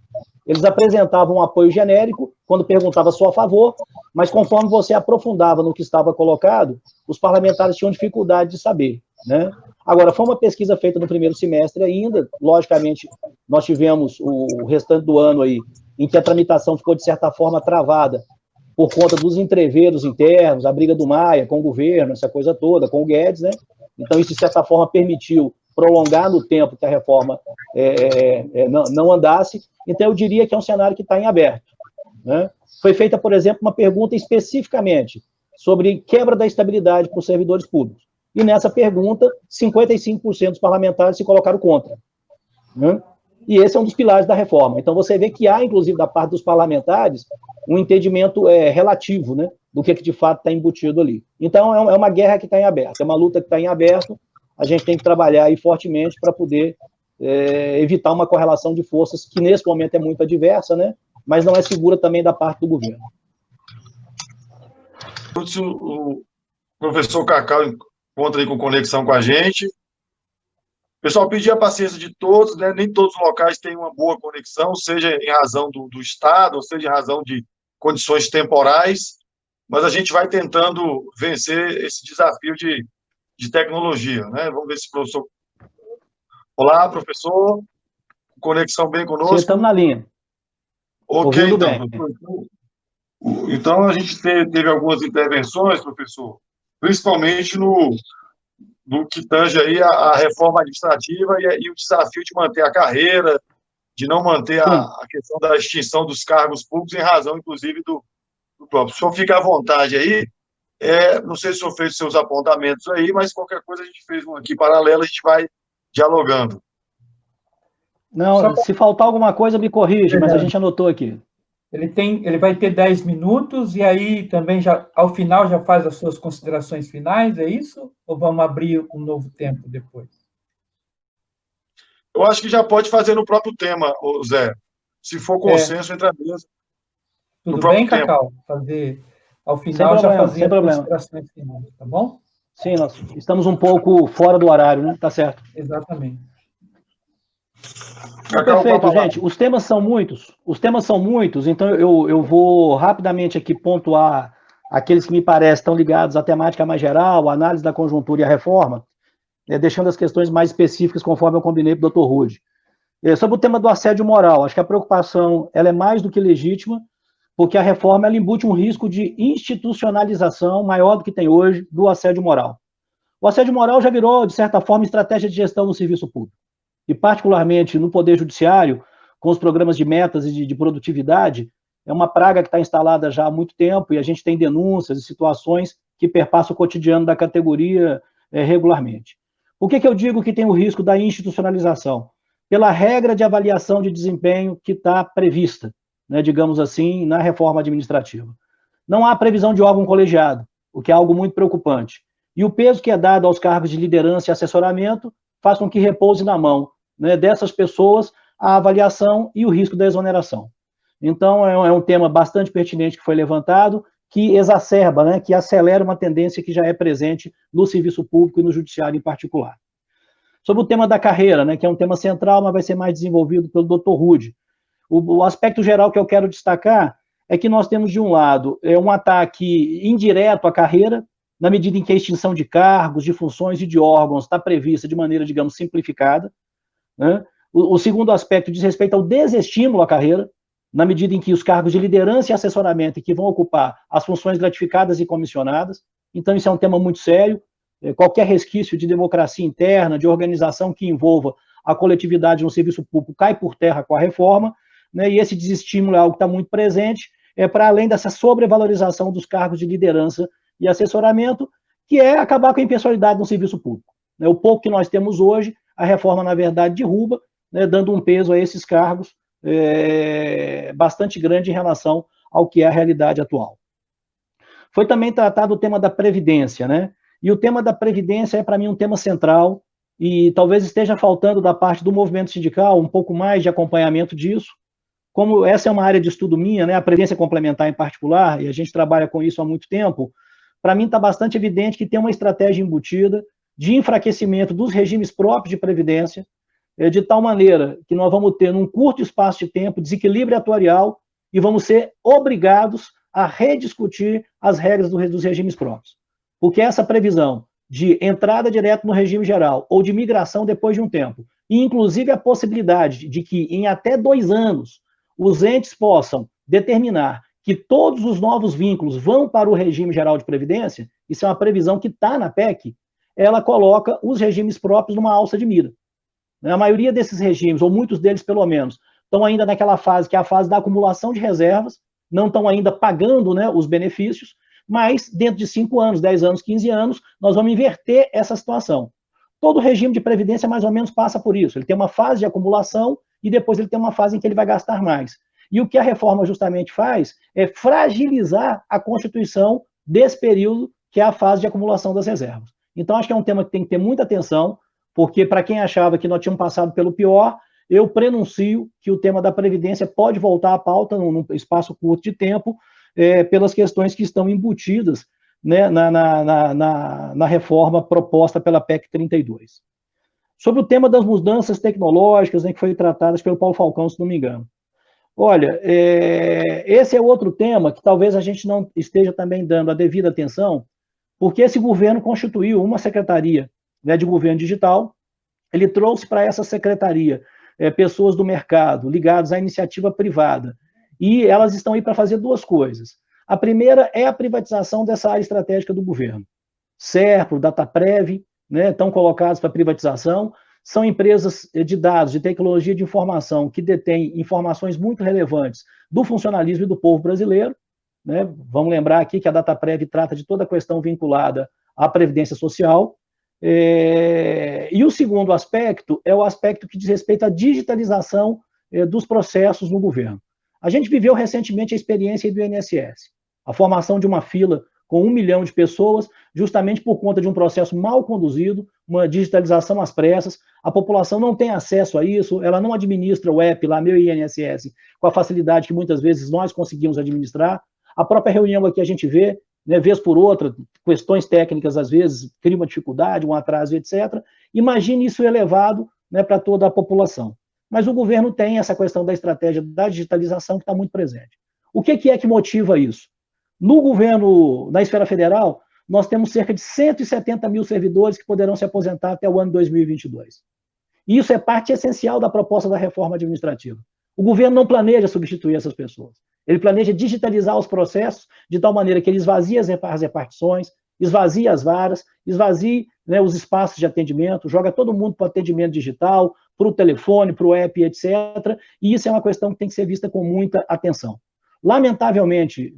Eles apresentavam um apoio genérico, quando perguntava só a favor, mas conforme você aprofundava no que estava colocado, os parlamentares tinham dificuldade de saber, né? Agora, foi uma pesquisa feita no primeiro semestre ainda, logicamente, nós tivemos o restante do ano aí, em que a tramitação ficou, de certa forma, travada, por conta dos entreveros internos, a briga do Maia com o governo, essa coisa toda, com o Guedes, né? Então, isso, de certa forma, permitiu prolongar no tempo que a reforma não andasse. Então, eu diria que é um cenário que está em aberto, né? Foi feita, por exemplo, uma pergunta especificamente sobre quebra da estabilidade para os servidores públicos. E nessa pergunta, 55% dos parlamentares se colocaram contra, né? E esse é um dos pilares da reforma. Então, você vê que há, inclusive, da parte dos parlamentares, um entendimento relativo, né, do que de fato está embutido ali. Então, é uma guerra que está em aberto, é uma luta que está em aberto. A gente tem que trabalhar aí fortemente para poder evitar uma correlação de forças que, nesse momento, é muito adversa, né, mas não é segura também da parte do governo. O professor Cacau encontra aí com conexão com a gente. Pessoal, pedir a paciência de todos, né? Nem todos os locais têm uma boa conexão, seja em razão do Estado, ou seja em razão de condições temporais, mas a gente vai tentando vencer esse desafio de tecnologia, né? Vamos ver se o professor... Olá, professor, conexão bem conosco? Sim, estamos na linha. Ok, então. Bem. Então, a gente teve algumas intervenções, professor, principalmente no que tange aí a reforma administrativa e o desafio de manter a carreira, de não manter a questão da extinção dos cargos públicos em razão, inclusive, do próprio. O senhor fica à vontade aí. Não sei se o senhor fez seus apontamentos aí, mas qualquer coisa a gente fez um aqui paralelo, a gente vai dialogando. Não, se faltar alguma coisa, me corrige, mas a gente anotou aqui. Ele vai ter 10 minutos e aí também, ao final, já faz as suas considerações finais, é isso? Ou vamos abrir um novo tempo depois? Eu acho que já pode fazer no próprio tema, Zé. Se for consenso entre a mesa. Tudo bem, Cacau? Fazer, ao final, já fazer as considerações finais, tá bom? Sim, nós estamos um pouco fora do horário, né? Tá certo. Exatamente. Perfeito, gente. Os temas são muitos, então eu vou rapidamente aqui pontuar aqueles que me parecem estão ligados à temática mais geral, a análise da conjuntura e a reforma, deixando as questões mais específicas, conforme eu combinei com o Dr. Rude. Sobre o tema do assédio moral, acho que a preocupação ela é mais do que legítima, porque a reforma ela embute um risco de institucionalização maior do que tem hoje do assédio moral. O assédio moral já virou, de certa forma, estratégia de gestão no serviço público. E, particularmente, no Poder Judiciário, com os programas de metas e de produtividade, é uma praga que está instalada já há muito tempo e a gente tem denúncias e situações que perpassam o cotidiano da categoria regularmente. Por que eu digo que tem o risco da institucionalização? Pela regra de avaliação de desempenho que está prevista, né, digamos assim, na reforma administrativa. Não há previsão de órgão colegiado, o que é algo muito preocupante. E o peso que é dado aos cargos de liderança e assessoramento faz com que repouse na mão, né, dessas pessoas a avaliação e o risco da exoneração. Então, é um tema bastante pertinente que foi levantado, que exacerba, né, que acelera uma tendência que já é presente no serviço público e no judiciário em particular. Sobre o tema da carreira, né, que é um tema central, mas vai ser mais desenvolvido pelo Dr. Rude. O aspecto geral que eu quero destacar é que nós temos, de um lado, um ataque indireto à carreira, na medida em que a extinção de cargos, de funções e de órgãos está prevista de maneira, digamos, simplificada, né? O segundo aspecto diz respeito ao desestímulo à carreira, na medida em que os cargos de liderança e assessoramento que vão ocupar as funções gratificadas e comissionadas. Então, isso é um tema muito sério. Qualquer resquício de democracia interna, de organização que envolva a coletividade no serviço público cai por terra com a reforma, né? E esse desestímulo é algo que está muito presente, para além dessa sobrevalorização dos cargos de liderança e assessoramento, que é acabar com a impessoalidade no serviço público. O pouco que nós temos hoje, a reforma, na verdade, derruba, né, dando um peso a esses cargos bastante grande em relação ao que é a realidade atual. Foi também tratado o tema da Previdência, né? E o tema da Previdência é, para mim, um tema central, e talvez esteja faltando da parte do movimento sindical um pouco mais de acompanhamento disso. Como essa é uma área de estudo minha, né, a Previdência Complementar em particular, e a gente trabalha com isso há muito tempo, para mim está bastante evidente que tem uma estratégia embutida de enfraquecimento dos regimes próprios de previdência, de tal maneira que nós vamos ter, num curto espaço de tempo, desequilíbrio atuarial e vamos ser obrigados a rediscutir as regras dos regimes próprios. Porque essa previsão de entrada direta no regime geral ou de migração depois de um tempo, e inclusive a possibilidade de que em até 2 anos os entes possam determinar que todos os novos vínculos vão para o regime geral de previdência, isso é uma previsão que está na PEC, ela coloca os regimes próprios numa alça de mira. A maioria desses regimes, ou muitos deles pelo menos, estão ainda naquela fase que é a fase da acumulação de reservas, não estão ainda pagando, né, os benefícios, mas dentro de 5 anos, 10 anos, 15 anos, nós vamos inverter essa situação. Todo regime de previdência mais ou menos passa por isso. Ele tem uma fase de acumulação e depois ele tem uma fase em que ele vai gastar mais. E o que a reforma justamente faz é fragilizar a constituição desse período, que é a fase de acumulação das reservas. Então, acho que é um tema que tem que ter muita atenção, porque para quem achava que nós tínhamos passado pelo pior, eu prenuncio que o tema da Previdência pode voltar à pauta num espaço curto de tempo, pelas questões que estão embutidas, né, na reforma proposta pela PEC 32. Sobre o tema das mudanças tecnológicas, né, que foi tratadas pelo Paulo Falcão, se não me engano. Olha, esse é outro tema que talvez a gente não esteja também dando a devida atenção, porque esse governo constituiu uma secretaria, né, de governo digital, ele trouxe para essa secretaria pessoas do mercado ligadas à iniciativa privada, e elas estão aí para fazer 2 coisas. A primeira é a privatização dessa área estratégica do governo. Serpro, Dataprev, né, estão colocados para privatização, são empresas de dados, de tecnologia de informação, que detêm informações muito relevantes do funcionalismo e do povo brasileiro, né? Vamos lembrar aqui que a Dataprev trata de toda a questão vinculada à Previdência Social, E o segundo aspecto é o aspecto que diz respeito à digitalização dos processos no governo. A gente viveu recentemente a experiência do INSS, a formação de uma fila com 1 milhão de pessoas, justamente por conta de um processo mal conduzido, uma digitalização às pressas, a população não tem acesso a isso, ela não administra o app lá, meu INSS, com a facilidade que muitas vezes nós conseguimos administrar. A própria reunião aqui a gente vê, né, vez por outra, questões técnicas às vezes criam uma dificuldade, um atraso, etc. Imagine isso elevado, né, para toda a população. Mas o governo tem essa questão da estratégia da digitalização que está muito presente. O que é que motiva isso? No governo, na esfera federal, nós temos cerca de 170 mil servidores que poderão se aposentar até o ano 2022. E isso é parte essencial da proposta da reforma administrativa. O governo não planeja substituir essas pessoas. Ele planeja digitalizar os processos de tal maneira que ele esvazie as repartições, esvazie as varas, esvazie, né, os espaços de atendimento, joga todo mundo para o atendimento digital, para o telefone, para o app, etc. E isso é uma questão que tem que ser vista com muita atenção. Lamentavelmente,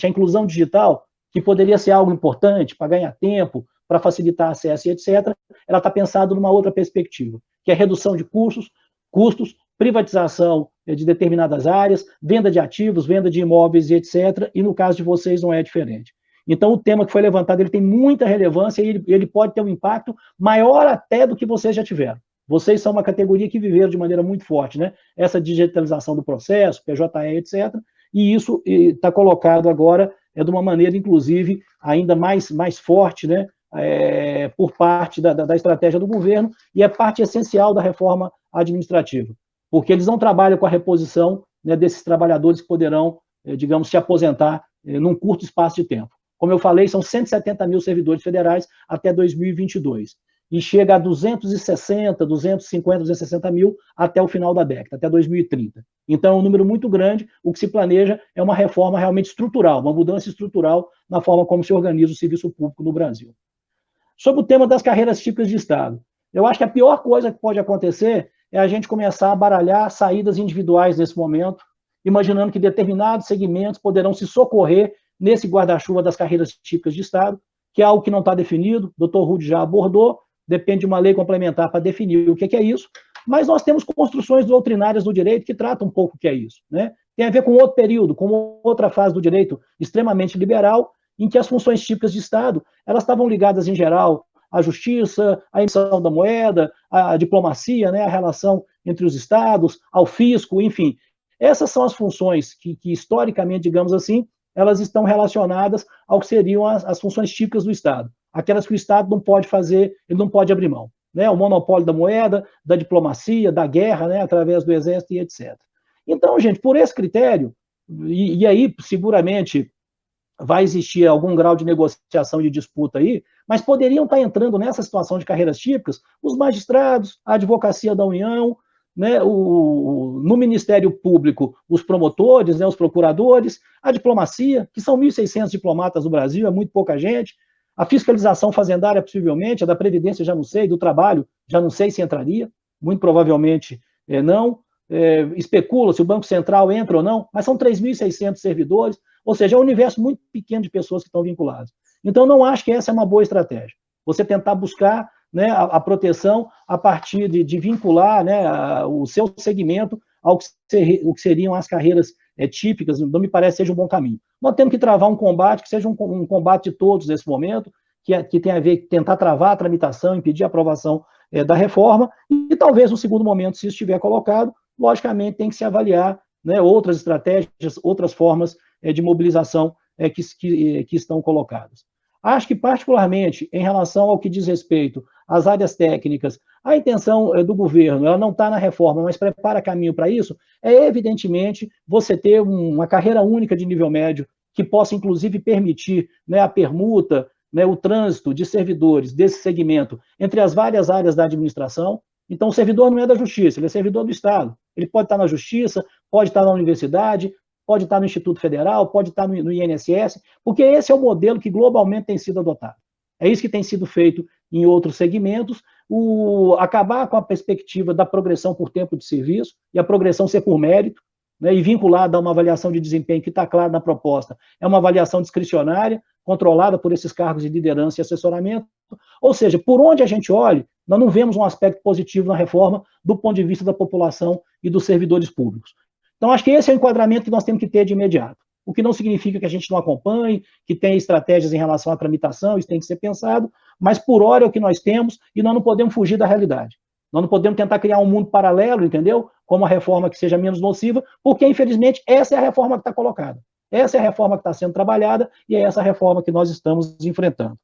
a inclusão digital, que poderia ser algo importante para ganhar tempo, para facilitar acesso e etc., ela está pensada numa outra perspectiva, que é a redução de custos, privatização de determinadas áreas, venda de ativos, venda de imóveis e etc., e no caso de vocês não é diferente. Então, o tema que foi levantado, ele tem muita relevância e ele pode ter um impacto maior até do que vocês já tiveram. Vocês são uma categoria que viveram de maneira muito forte, né? Essa digitalização do processo, PJE, etc., e isso está colocado agora de uma maneira, inclusive, ainda mais forte, né? Por parte da estratégia do governo, e é parte essencial da reforma administrativa, porque eles não trabalham com a reposição, né, desses trabalhadores que poderão, digamos, se aposentar num curto espaço de tempo. Como eu falei, são 170 mil servidores federais até 2022, e chega a 260, 250, 260 mil até o final da década, até 2030. Então, é um número muito grande. O que se planeja é uma reforma realmente estrutural, uma mudança estrutural na forma como se organiza o serviço público no Brasil. Sobre o tema das carreiras típicas de Estado, eu acho que a pior coisa que pode acontecer é a gente começar a baralhar saídas individuais nesse momento, imaginando que determinados segmentos poderão se socorrer nesse guarda-chuva das carreiras típicas de Estado, que é algo que não está definido, o Dr. Rudy já abordou, depende de uma lei complementar para definir o que é isso, mas nós temos construções doutrinárias do direito que tratam um pouco o que é isso, né? Tem a ver com outro período, com outra fase do direito extremamente liberal, em que as funções típicas de Estado, elas estavam ligadas, em geral, à justiça, à emissão da moeda, à diplomacia, né, à relação entre os estados, ao fisco, enfim. Essas são as funções que historicamente, digamos assim, elas estão relacionadas ao que seriam as funções típicas do Estado, aquelas que o Estado não pode fazer, ele não pode abrir mão, né? O monopólio da moeda, da diplomacia, da guerra, né, através do exército e etc. Então, gente, por esse critério, e aí seguramente vai existir algum grau de negociação, de disputa aí, mas poderiam estar entrando nessa situação de carreiras típicas os magistrados, a advocacia da União, né, no Ministério Público, os promotores, né, os procuradores, a diplomacia, que são 1.600 diplomatas no Brasil, é muito pouca gente, a fiscalização fazendária, possivelmente, a da Previdência, já não sei, do trabalho, já não sei se entraria, muito provavelmente não, especula se o Banco Central entra ou não, mas são 3.600 servidores, ou seja, é um universo muito pequeno de pessoas que estão vinculadas. Então, não acho que essa é uma boa estratégia, você tentar buscar, né, a proteção a partir de vincular, né, o seu segmento ao que seriam as carreiras típicas, não me parece seja um bom caminho. Nós temos que travar um combate que seja um combate de todos nesse momento, que tem a ver com tentar travar a tramitação, impedir a aprovação da reforma, e talvez no segundo momento, se isso estiver colocado, logicamente tem que se avaliar, né, outras estratégias, outras formas de mobilização que estão colocadas. Acho que, particularmente, em relação ao que diz respeito às áreas técnicas, a intenção do governo, ela não está na reforma, mas prepara caminho para isso, é, evidentemente, você ter uma carreira única de nível médio, que possa, inclusive, permitir, né, a permuta, né, o trânsito de servidores desse segmento entre as várias áreas da administração. Então, o servidor não é da Justiça, ele é servidor do Estado. Ele pode estar na Justiça, pode estar na universidade, pode estar no Instituto Federal, pode estar no INSS, porque esse é o modelo que globalmente tem sido adotado. É isso que tem sido feito em outros segmentos, acabar com a perspectiva da progressão por tempo de serviço, e a progressão ser por mérito, né, e vinculada a uma avaliação de desempenho que está claro na proposta. É uma avaliação discricionária, controlada por esses cargos de liderança e assessoramento, Ou seja, por onde a gente olhe, nós não vemos um aspecto positivo na reforma do ponto de vista da população e dos servidores públicos. Então, acho que esse é o enquadramento que nós temos que ter de imediato. O que não significa que a gente não acompanhe, que tenha estratégias em relação à tramitação, isso tem que ser pensado, mas por hora é o que nós temos e nós não podemos fugir da realidade. Nós não podemos tentar criar um mundo paralelo, entendeu? Como uma reforma que seja menos nociva, porque, infelizmente, essa é a reforma que está colocada. Essa é a reforma que está sendo trabalhada e é essa reforma que nós estamos enfrentando.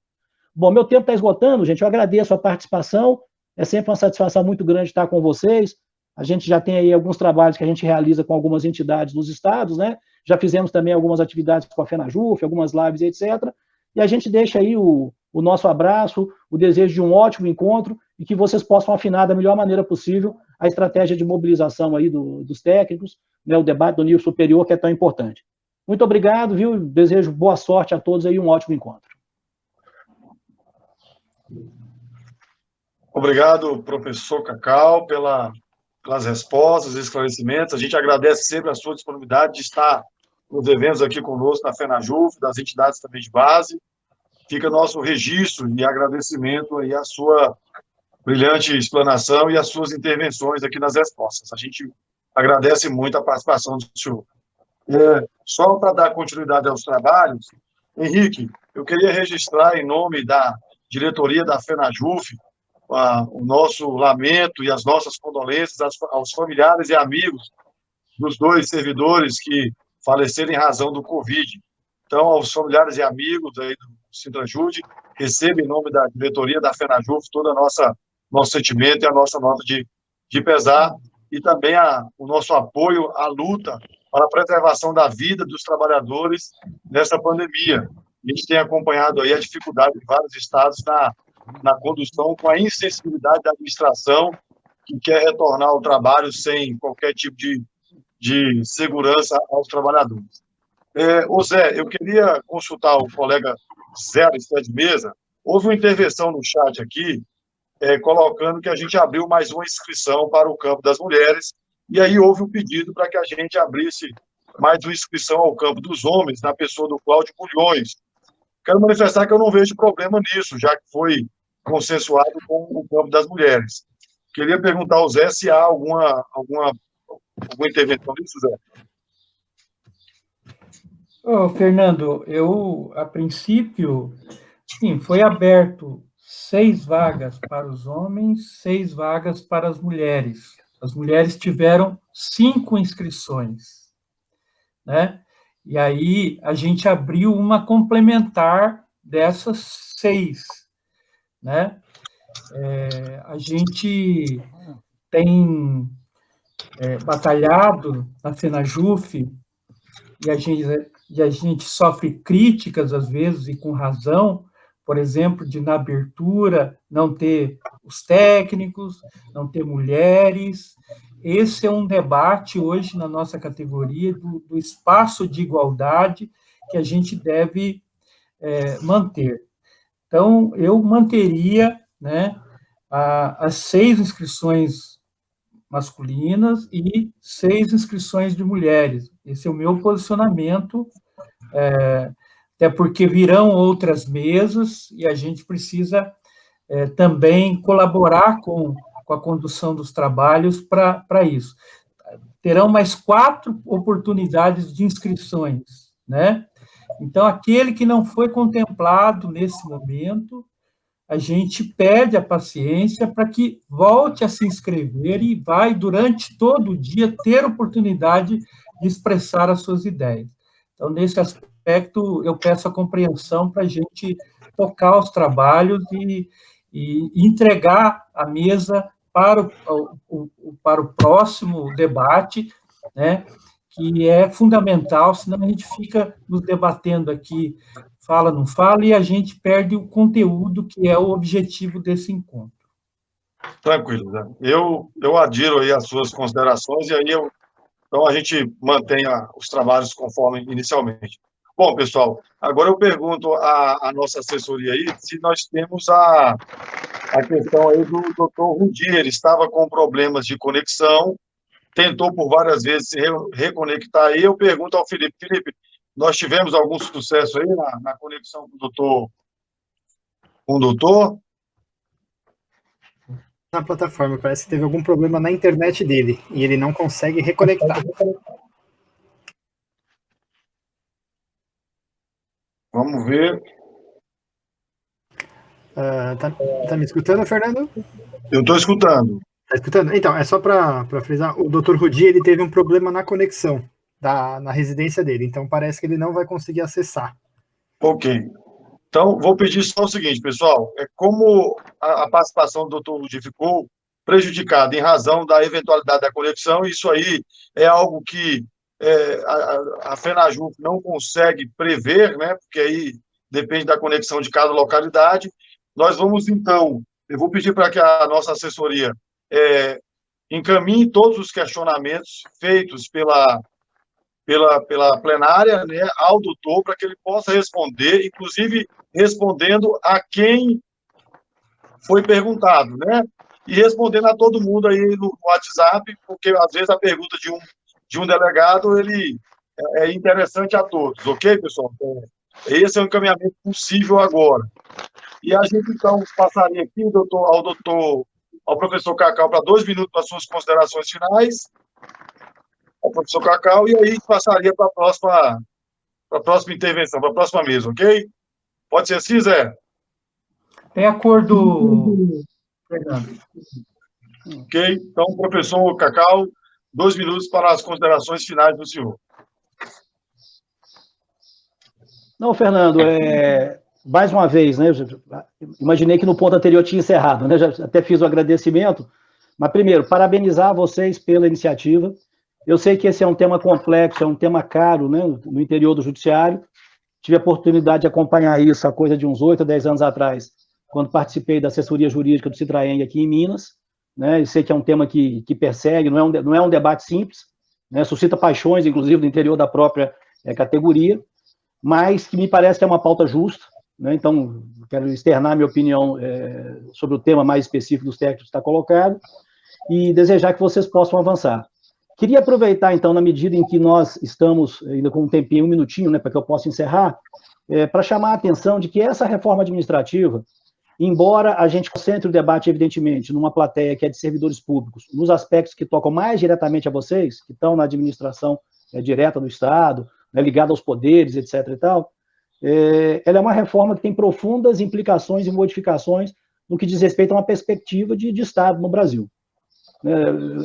Bom, meu tempo está esgotando, gente. Eu agradeço a participação. É sempre uma satisfação muito grande estar com vocês. A gente já tem aí alguns trabalhos que a gente realiza com algumas entidades dos estados, né? Já fizemos também algumas atividades com a FENAJUF, algumas lives, etc. E a gente deixa aí o nosso abraço, o desejo de um ótimo encontro e que vocês possam afinar da melhor maneira possível a estratégia de mobilização aí dos técnicos, né? O debate do nível superior, que é tão importante. Muito obrigado, viu? Desejo boa sorte a todos aí e um ótimo encontro. Obrigado, professor Cacau, pelas respostas e esclarecimentos. A gente agradece sempre a sua disponibilidade de estar nos eventos aqui conosco na FENAJUF, das entidades também de base. Fica nosso registro e agradecimento aí à sua brilhante explanação e às suas intervenções aqui nas respostas. A gente agradece muito a participação do senhor. Só para dar continuidade aos trabalhos, Henrique, eu queria registrar em nome da diretoria da FENAJUF o nosso lamento e as nossas condolências aos familiares e amigos dos dois servidores que faleceram em razão do Covid. Então, aos familiares e amigos aí do Sintrajude, receba em nome da diretoria da FENAJUF todo nosso sentimento e a nossa nota de pesar e também o nosso apoio à luta para a preservação da vida dos trabalhadores nessa pandemia. A gente tem acompanhado aí a dificuldade de vários estados na condução, com a insensibilidade da administração, que quer retornar ao trabalho sem qualquer tipo de segurança aos trabalhadores. Ô Zé, eu queria consultar o colega Zé Aristé de Mesa. Houve uma intervenção no chat aqui, colocando que a gente abriu mais uma inscrição para o campo das mulheres, e aí houve um pedido para que a gente abrisse mais uma inscrição ao campo dos homens, na pessoa do Cláudio Bulhões. Quero manifestar que eu não vejo problema nisso, já que foi consensuado com o campo das mulheres. Queria perguntar ao Zé se há alguma intervenção nisso, Zé. Fernando, a princípio, sim, foi aberto 6 vagas para os homens, 6 vagas para as mulheres. As mulheres tiveram 5 inscrições, né? E aí a gente abriu uma complementar dessas 6, né? A gente tem batalhado na FENAJUF e a gente sofre críticas, às vezes, e com razão, por exemplo, de na abertura não ter os técnicos, não ter mulheres. Esse é um debate hoje na nossa categoria do espaço de igualdade que a gente deve manter. Então, eu manteria, né, as 6 inscrições masculinas e 6 inscrições de mulheres. Esse é o meu posicionamento, até porque virão outras mesas e a gente precisa também colaborar com a condução dos trabalhos para isso. Terão mais 4 oportunidades de inscrições, né? Então, aquele que não foi contemplado nesse momento, a gente pede a paciência para que volte a se inscrever e vai, durante todo o dia, ter oportunidade de expressar as suas ideias. Então, nesse aspecto, eu peço a compreensão para a gente tocar os trabalhos e entregar a mesa para o próximo debate, né, que é fundamental, senão a gente fica nos debatendo aqui, fala, não fala, e a gente perde o conteúdo que é o objetivo desse encontro. Tranquilo, Zé. Eu adiro aí as suas considerações, e aí então a gente mantém os trabalhos conforme inicialmente. Bom, pessoal, agora eu pergunto à nossa assessoria aí se nós temos a questão aí do doutor Rudi. Ele estava com problemas de conexão, tentou por várias vezes se reconectar aí. Eu pergunto ao Felipe. Felipe, nós tivemos algum sucesso aí na conexão com o doutor? na plataforma. Parece que teve algum problema na internet dele e ele não consegue reconectar. Vamos ver. Tá me escutando, Fernando? Eu estou escutando. Tá escutando? Então, é só para frisar, o Dr. Rudi, ele teve um problema na conexão na residência dele, então parece que ele não vai conseguir acessar. Ok. Então, vou pedir só o seguinte, pessoal, como a participação do Dr. Rudi ficou prejudicada em razão da eventualidade da conexão, isso aí é algo que a FENAJUF não consegue prever, né, porque aí depende da conexão de cada localidade. Nós vamos, então, eu vou pedir para que a nossa assessoria encaminhe todos os questionamentos feitos pela plenária, né, ao doutor, para que ele possa responder, inclusive respondendo a quem foi perguntado, né? E respondendo a todo mundo aí no WhatsApp, porque às vezes a pergunta de um delegado ele é interessante a todos, ok, pessoal? Esse é o encaminhamento possível agora. E a gente, então, passaria aqui ao professor Cacau para 2 minutos para suas considerações finais, ao professor Cacau, e aí passaria para a próxima intervenção, para a próxima mesa, ok? Pode ser assim, Zé? Tem acordo, Fernando. Ok. Então, professor Cacau, 2 minutos para as considerações finais do senhor. Não, Fernando, mais uma vez, né? Imaginei que no ponto anterior tinha encerrado, né? Já até fiz o agradecimento, mas primeiro, parabenizar vocês pela iniciativa. Eu sei que esse é um tema complexo, é um tema caro, né? No interior do judiciário. Tive a oportunidade de acompanhar isso há coisa de uns 8 a 10 anos atrás, quando participei da assessoria jurídica do Citraeng aqui em Minas, né? E sei que é um tema que persegue, não é um debate simples, né? Suscita paixões, inclusive, do interior da própria categoria, mas que me parece que é uma pauta justa, né? Então, quero externar minha opinião sobre o tema mais específico dos técnicos que está colocado e desejar que vocês possam avançar. Queria aproveitar, então, na medida em que nós estamos ainda com um tempinho, um minutinho, né, para que eu possa encerrar, para chamar a atenção de que essa reforma administrativa, embora a gente concentre o debate, evidentemente, numa plateia que é de servidores públicos, nos aspectos que tocam mais diretamente a vocês, que estão na administração direta do Estado, né, ligada aos poderes, etc. e tal, ela é uma reforma que tem profundas implicações e modificações no que diz respeito a uma perspectiva de Estado no Brasil.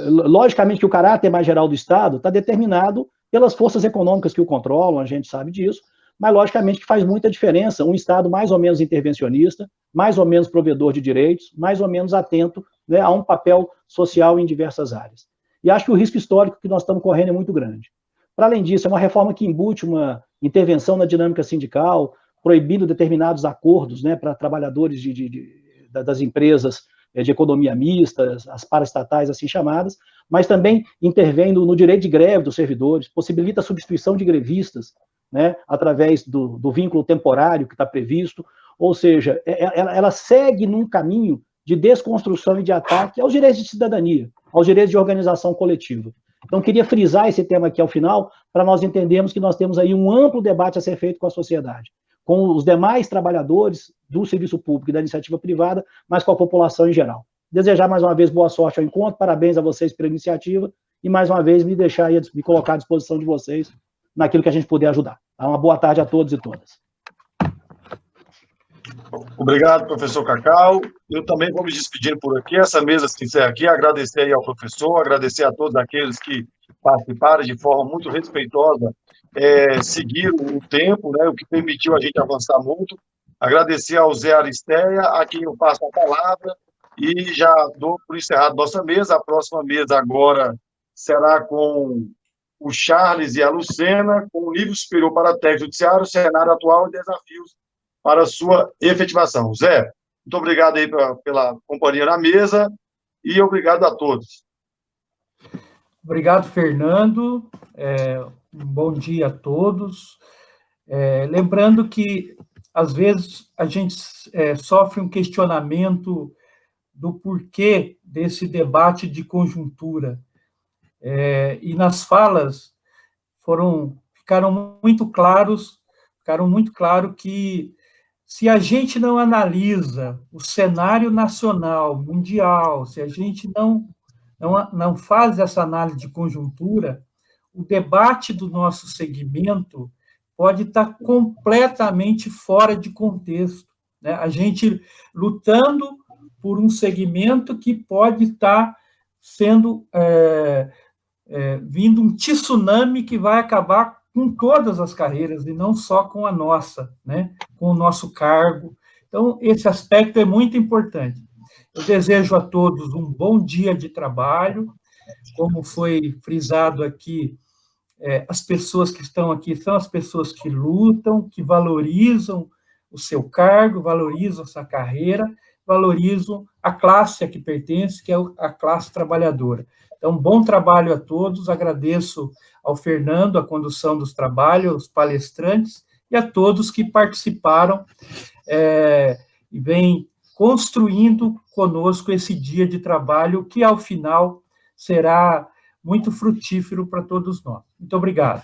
Logicamente que o caráter mais geral do Estado está determinado pelas forças econômicas que o controlam, a gente sabe disso, mas logicamente que faz muita diferença um Estado mais ou menos intervencionista, mais ou menos provedor de direitos, mais ou menos atento, né, a um papel social em diversas áreas. E acho que o risco histórico que nós estamos correndo é muito grande. Para além disso, é uma reforma que embute uma intervenção na dinâmica sindical, proibindo determinados acordos, né, para trabalhadores das empresas de economia mista, as paraestatais assim chamadas, mas também intervém no direito de greve dos servidores, possibilita a substituição de grevistas, né, através do vínculo temporário que está previsto, ou seja, ela segue num caminho de desconstrução e de ataque aos direitos de cidadania, aos direitos de organização coletiva. Então, queria frisar esse tema aqui ao final, para nós entendermos que nós temos aí um amplo debate a ser feito com a sociedade, com os demais trabalhadores do serviço público e da iniciativa privada, mas com a população em geral. Desejar mais uma vez boa sorte ao encontro, parabéns a vocês pela iniciativa e mais uma vez me colocar à disposição de vocês naquilo que a gente puder ajudar. Uma boa tarde a todos e todas. Obrigado, professor Cacau. Eu também vou me despedindo por aqui. Essa mesa se encerra aqui. Agradecer aí ao professor, agradecer a todos aqueles que participaram de forma muito respeitosa, seguiram o tempo, né, o que permitiu a gente avançar muito. Agradecer ao Zé Aristeia, a quem eu passo a palavra, e já dou por encerrado nossa mesa. A próxima mesa agora será com o Charles e a Lucena, com o nível superior para técnico judiciário, cenário atual e desafios para a sua efetivação. Zé, muito obrigado aí pela companhia na mesa e obrigado a todos. Obrigado, Fernando. Um bom dia a todos. Lembrando que, às vezes, a gente sofre um questionamento do porquê desse debate de conjuntura. E nas falas ficaram muito claro que se a gente não analisa o cenário nacional, mundial, se a gente não faz essa análise de conjuntura, o debate do nosso segmento pode estar completamente fora de contexto, né? A gente lutando por um segmento que pode estar sendo vindo um tsunami que vai acabar com todas as carreiras e não só com a nossa, né? Com o nosso cargo. Então, esse aspecto é muito importante. Eu desejo a todos um bom dia de trabalho. Como foi frisado aqui, as pessoas que estão aqui são as pessoas que lutam, que valorizam o seu cargo, valorizam a sua carreira, valorizam a classe a que pertence, que é a classe trabalhadora. Então, bom trabalho a todos, agradeço ao Fernando a condução dos trabalhos, aos palestrantes e a todos que participaram e vêm construindo conosco esse dia de trabalho que, ao final, será muito frutífero para todos nós. Muito obrigado.